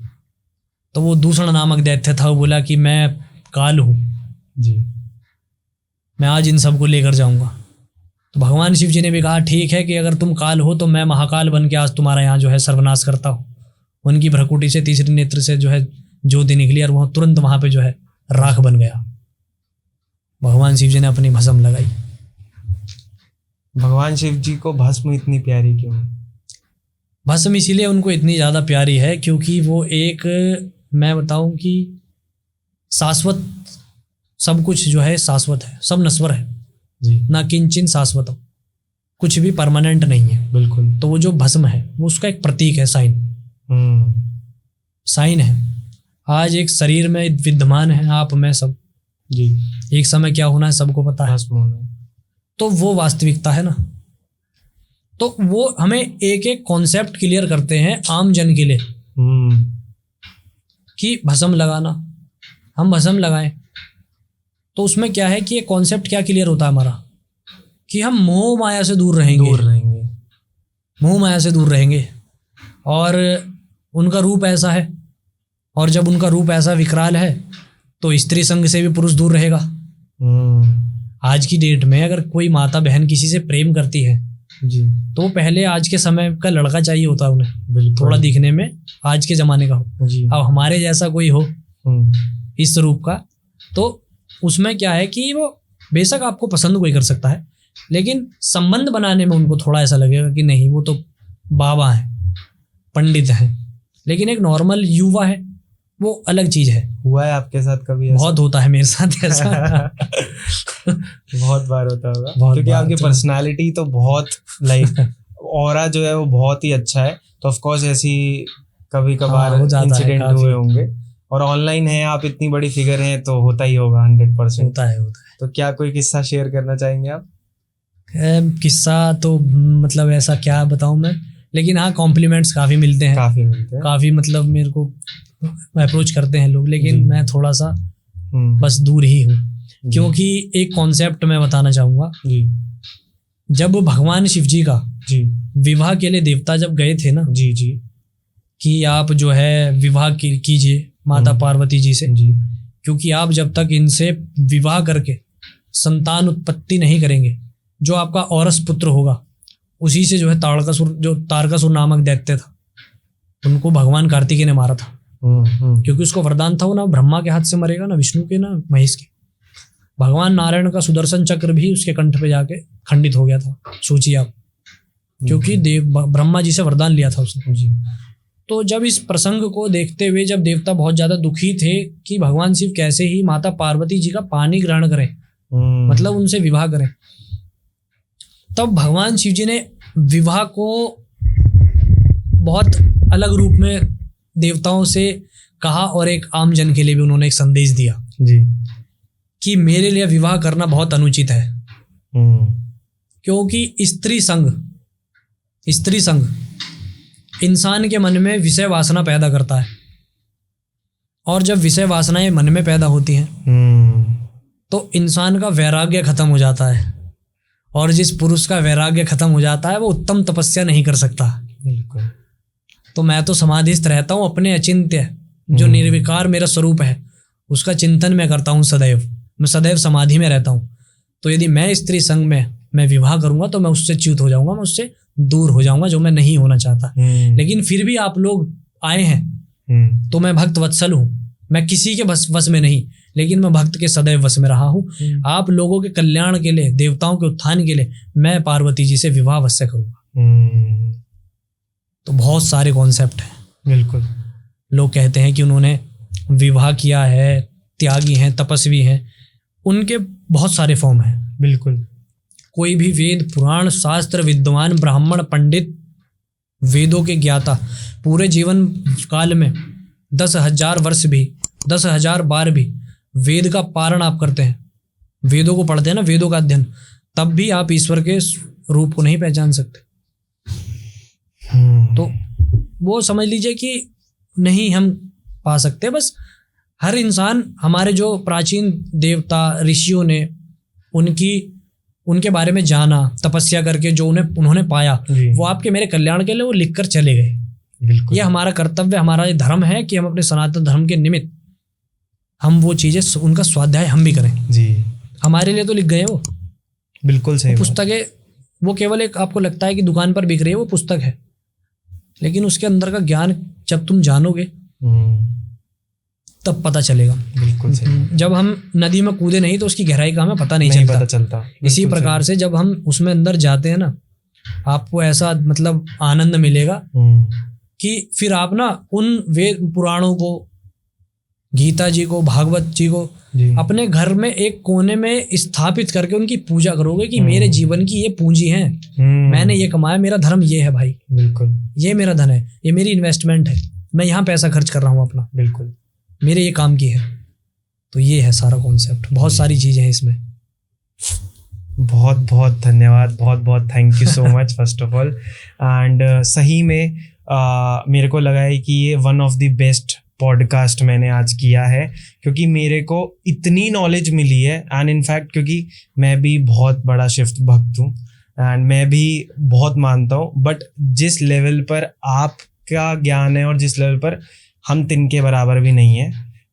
तो वो दूषण नामक दैत्य था, वो बोला कि मैं काल हूँ जी, मैं आज इन सबको लेकर जाऊंगा। तो भगवान शिव जी ने भी कहा ठीक है कि अगर तुम काल हो तो मैं महाकाल बन के आज तुम्हारा यहाँ जो है सर्वनाश करता हूँ। उनकी भ्रकुटी से तीसरी नेत्र से जो है ज्योति निकली और वह तुरंत वहां पे जो है राख बन गया। भगवान शिव जी ने अपनी भस्म लगाई। भगवान शिव जी को भस्म इतनी प्यारी क्यों? भस्म इसीलिए उनको इतनी ज़्यादा प्यारी है क्योंकि वो एक, मैं बताऊं कि शाश्वत, सब कुछ जो है शाश्वत है, सब नश्वर है जी, ना किंचिन शाश्वत, कुछ भी परमानेंट नहीं है। बिल्कुल। तो वो जो भस्म है वो उसका एक प्रतीक है, साइन है। आज एक शरीर में विद्यमान है आप में सब जी, एक समय क्या होना है सबको पता है। तो वो वास्तविकता है ना। तो वो हमें एक एक कॉन्सेप्ट क्लियर करते हैं आम जन के लिए कि भस्म लगाना, हम भस्म लगाएं तो उसमें क्या है कि ये कॉन्सेप्ट क्या क्लियर होता है हमारा, कि हम मोह माया से दूर रहेंगे, मोह माया से दूर रहेंगे। और उनका रूप ऐसा है, और जब उनका रूप ऐसा विकराल है तो स्त्री संग से भी पुरुष दूर रहेगा। आज की डेट में अगर कोई माता बहन किसी से प्रेम करती है जी, तो पहले आज के समय का लड़का चाहिए होता है उन्हें, बिल्कुल थोड़ा दिखने में आज के ज़माने का हो। जी। अब हमारे जैसा कोई हो इस रूप का, तो उसमें क्या है कि वो बेशक आपको पसंद कोई कर सकता है, लेकिन संबंध बनाने में उनको थोड़ा ऐसा लगेगा कि नहीं वो तो बाबा हैं, पंडित हैं। लेकिन एक नॉर्मल युवा है, वो अलग चीज़ है। हुआ है आपके साथ कभी ऐसा? बहुत होता है मेरे साथ ऐसा। बहुत बार होता होगा, बहुत क्योंकि बार आपकी होता है। पर्सनालिटी तो बहुत लाइक ऑरा जो है वो बहुत ही अच्छा है, तो ऑफ कोर्स ऐसी कभी कभार हाँ, हो जाता है इंसिडेंट काफी। हुए होंगे। और ऑनलाइन है आप, इतनी बड़ी फिगर हैं, तो होता ही होगा 100%। होता है। तो क्या कोई किस्सा शेयर करना चाहेंगे आप? किस्सा तो मतलब ऐसा क्या बताऊं मैं, लेकिन हाँ कॉम्प्लीमेंट्स काफ़ी मिलते हैं, काफी मिलते हैं। काफ़ी मतलब मेरे को अप्रोच करते हैं लोग, लेकिन जी। मैं थोड़ा सा हम्म, बस दूर ही हूँ। जी, क्योंकि एक कॉन्सेप्ट मैं बताना चाहूँगा, जी जब भगवान शिव जी का जी विवाह के लिए देवता जब गए थे ना, जी जी कि आप जो है विवाह कीजिए माता पार्वती जी से, जी, क्योंकि आप जब तक इनसे विवाह करके संतान उत्पत्ति नहीं करेंगे, जो आपका औरस पुत्र होगा उसी से जो है तारकासुर नामक दैत्य था, उनको भगवान कार्तिकेय ने मारा था। क्योंकि उसको वरदान था वो ना ब्रह्मा के हाथ से मरेगा, ना विष्णु के, ना महेश के। भगवान नारायण का सुदर्शन चक्र भी उसके कंठ पे जाके खंडित हो गया था, सोचिए आप, क्योंकि ब्रह्मा जी से वरदान लिया था उसने। जी। तो जब इस प्रसंग को देखते हुए जब देवता बहुत ज्यादा दुखी थे कि भगवान शिव कैसे ही माता पार्वती जी का पानी ग्रहण करें, मतलब उनसे विवाह करें, तब भगवान शिव जी ने विवाह को बहुत अलग रूप में देवताओं से कहा, और एक आम जन के लिए भी उन्होंने एक संदेश दिया जी। कि मेरे लिए विवाह करना बहुत अनुचित है, क्योंकि स्त्री संग इंसान के मन में विषय वासना पैदा करता है, और जब विषय वासनाएं मन में पैदा होती हैं तो इंसान का वैराग्य खत्म हो जाता है, और जिस पुरुष का वैराग्य खत्म हो जाता है वो उत्तम तपस्या नहीं कर सकता। बिल्कुल। तो मैं तो समाधिस्थ रहता हूँ, अपने अचिंत्य जो निर्विकार मेरा स्वरूप है उसका चिंतन मैं करता हूँ सदैव, मैं सदैव समाधि में रहता हूँ। तो यदि मैं स्त्री संग में मैं विवाह करूंगा तो मैं उससे च्युत हो जाऊंगा, मैं उससे दूर हो जाऊंगा, जो मैं नहीं होना चाहता। लेकिन फिर भी आप लोग आए हैं तो मैं भक्त वत्सल हूँ, मैं किसी के वश में नहीं, लेकिन मैं भक्त के सदैव वश में रहा हूँ। आप लोगों के कल्याण के लिए, देवताओं के उत्थान के लिए मैं पार्वती जी से विवाह अवश्य करूंगा। तो बहुत सारे कॉन्सेप्ट हैं। बिल्कुल। लोग कहते हैं कि उन्होंने विवाह किया है, त्यागी हैं, तपस्वी हैं, उनके बहुत सारे फॉर्म हैं। बिल्कुल। कोई भी वेद पुराण शास्त्र विद्वान ब्राह्मण पंडित वेदों के ज्ञाता पूरे जीवन काल में 10,000 वर्ष भी 10,000 बार भी वेद का पारण आप करते हैं, वेदों को पढ़ते हैं ना, वेदों का अध्ययन, तब भी आप ईश्वर के रूप को नहीं पहचान सकते। तो वो समझ लीजिए कि नहीं हम पा सकते। बस हर इंसान, हमारे जो प्राचीन देवता ऋषियों ने उनके बारे में जाना, तपस्या करके जो उन्होंने पाया, वो आपके मेरे कल्याण के लिए वो लिख कर चले गए। बिल्कुल। ये हमारा कर्तव्य, हमारा धर्म है कि हम अपने सनातन धर्म के निमित्त हम वो चीज़ें, उनका स्वाध्याय हम भी करें जी। हमारे लिए तो लिख गए वो। बिल्कुल सही। पुस्तकें वो केवल एक, आपको लगता है कि दुकान पर बिक रही है, वो पुस्तक है, लेकिन उसके अंदर का ज्ञान जब तुम जानोगे तब पता चलेगा। बिल्कुल सही। जब हम नदी में कूदे नहीं तो उसकी गहराई का हमें पता नहीं चलता। इसी प्रकार से जब हम उसमें अंदर जाते हैं ना, आपको ऐसा मतलब आनंद मिलेगा कि फिर आप ना उन वेद पुराणों को, गीता जी को, भागवत जी को अपने घर में एक कोने में स्थापित करके उनकी पूजा करोगे कि मेरे जीवन की ये पूंजी है, मैंने ये कमाया, मेरा धर्म ये है भाई। बिल्कुल। ये मेरा धन है, ये मेरी इन्वेस्टमेंट है, मैं यहाँ पैसा खर्च कर रहा हूँ अपना। बिल्कुल। मेरे ये काम की है। तो ये है सारा कॉन्सेप्ट, बहुत सारी चीजें हैं इसमें। बहुत बहुत धन्यवाद, बहुत बहुत thank you so much first of all. And सही में मेरे को लगा है कि ये one of the best podcast मैंने आज किया है, क्योंकि मेरे को इतनी नॉलेज मिली है। एंड इनफैक्ट क्योंकि मैं भी बहुत बड़ा शिव भक्त हूँ एंड मैं भी बहुत मानता हूँ, बट जिस लेवल पर आपका ज्ञान है और जिस लेवल पर हम तिनके बराबर भी नहीं है,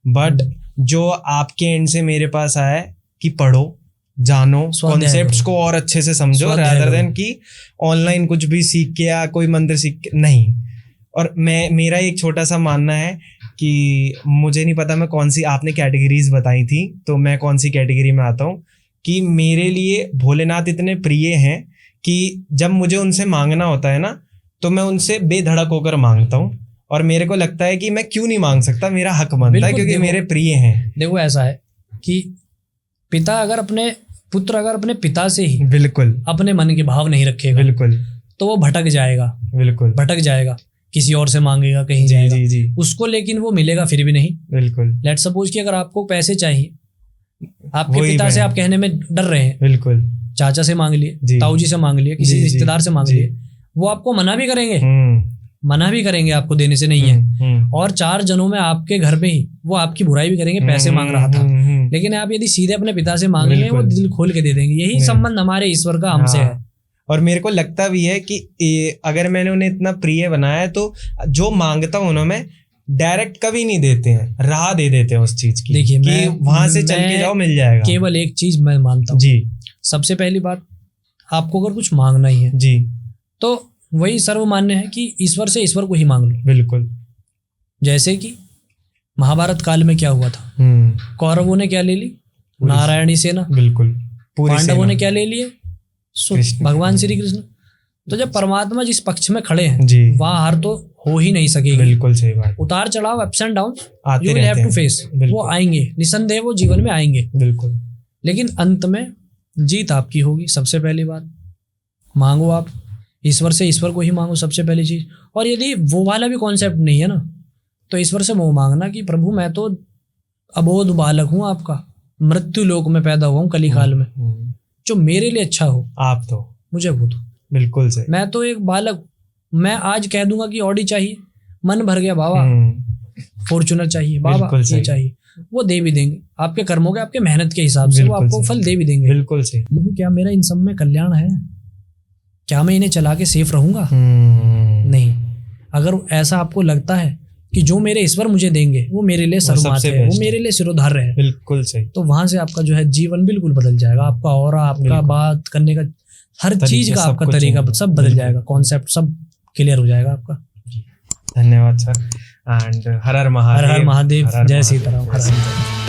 बट जो आपके एंड से मेरे पास आया है कि पढ़ो, जानो, कॉन्सेप्ट्स को और अच्छे से समझो, रादर देन कि ऑनलाइन कुछ भी सीख के या कोई मंत्र सीख के नहीं। और मेरा एक छोटा सा मानना है कि मुझे नहीं पता मैं कौन सी, आपने कैटेगरीज बताई थी तो मैं कौन सी कैटेगरी में आता हूँ, कि मेरे लिए भोलेनाथ इतने प्रिय हैं कि जब मुझे उनसे मांगना होता है ना तो मैं उनसे बेधड़क होकर मांगता हूँ, और मेरे को लगता है कि मैं क्यों नहीं मांग सकता, मेरा हक बनता है क्योंकि मेरे प्रिय हैं। देखो ऐसा है कि पुत्र अगर अपने पिता से ही बिल्कुल अपने मन के भाव नहीं रखेगा, बिल्कुल, तो वो भटक जाएगा, किसी और से मांगेगा, कहीं जाएगा, जी। उसको लेकिन वो मिलेगा फिर भी नहीं। बिल्कुल। लेट सपोज कि अगर आपको पैसे चाहिए, आपके पिता से आप कहने में डर रहे हैं, बिल्कुल, चाचा से मांग लिए, ताऊ जी से मांग लिए, किसी रिश्तेदार से मांग लिए, वो आपको मना भी करेंगे आपको देने से नहीं है, और 4 जनों में आपके घर में ही वो आपकी बुराई भी करेंगे, पैसे मांग रहा था। लेकिन आप यदि सीधे अपने पिता से मांग लें, वो दिल खोल के दे देंगे। यही संबंध हमारे ईश्वर का हमसे है। और मेरे को लगता भी है कि अगर मैंने उन्हें इतना प्रिय बनाया है तो जो मांगता हूं ना मैं, डायरेक्ट कभी नहीं देते हैं, राह दे देते हैं उस चीज की। देखिए, मैं वहां से चल के जाओ, मिल जाएगा। केवल एक चीज मैं मानता हूँ जी, सबसे पहली बात, आपको अगर कुछ मांगना ही है जी, तो वही सर्वमान्य है कि ईश्वर से ईश्वर को ही मांग लो। बिल्कुल। जैसे कि महाभारत काल में क्या हुआ था, कौरवों ने क्या ले ली, नारायणी सेना। बिल्कुल। पांडवों ने क्या ले लिए, भगवान श्री कृष्ण। तो जब परमात्मा जिस पक्ष में खड़े हैं वहां हार तो हो ही नहीं सकेगी। बिल्कुल सही बात। उतार चढ़ाव, ups and down you will have to face, वो आएंगे, निसंदेह वो जीवन में आएंगे। बिल्कुल। लेकिन अंत में जीत आपकी होगी। सबसे पहली बात, मांगो आप ईश्वर से, ईश्वर को ही मांगो सबसे पहली चीज। और यदि वो वाला भी कॉन्सेप्ट नहीं है ना, तो ईश्वर से वो मांगना कि प्रभु मैं तो अबोध बालक हूँ आपका, मृत्यु लोक में पैदा हुआ हूँ कली काल में, जो मेरे लिए अच्छा हो आप तो मुझे वो दो। बिल्कुल सही। मैं तो एक बालक, मैं आज कह दूंगा कि ऑडी चाहिए, मन भर गया बाबा, फॉर्चूनर चाहिए बाबा, ये चाहिए, वो दे भी देंगे। आपके कर्मों के, आपके मेहनत के हिसाब से वो आपको फल दे भी देंगे। बिल्कुल सही। लेकिन क्या मेरा इन सब में कल्याण है? क्या मैं इन्हें चला के सेफ रहूंगा? नहीं। अगर ऐसा आपको लगता है कि जो मेरे ईश्वर मुझे देंगे वो मेरे लिए सर्वमात्र है, वो मेरे लिए सिरोधार्य है, बिल्कुल सही, तो वहां से आपका जो है जीवन बिल्कुल बदल जाएगा। आपका ऑरा, आपका बात करने का हर चीज का, आपका तरीका सब बदल जाएगा, कॉन्सेप्ट सब क्लियर हो जाएगा आपका। धन्यवाद सर। एंड हर हर महादेव, जय सीताराम।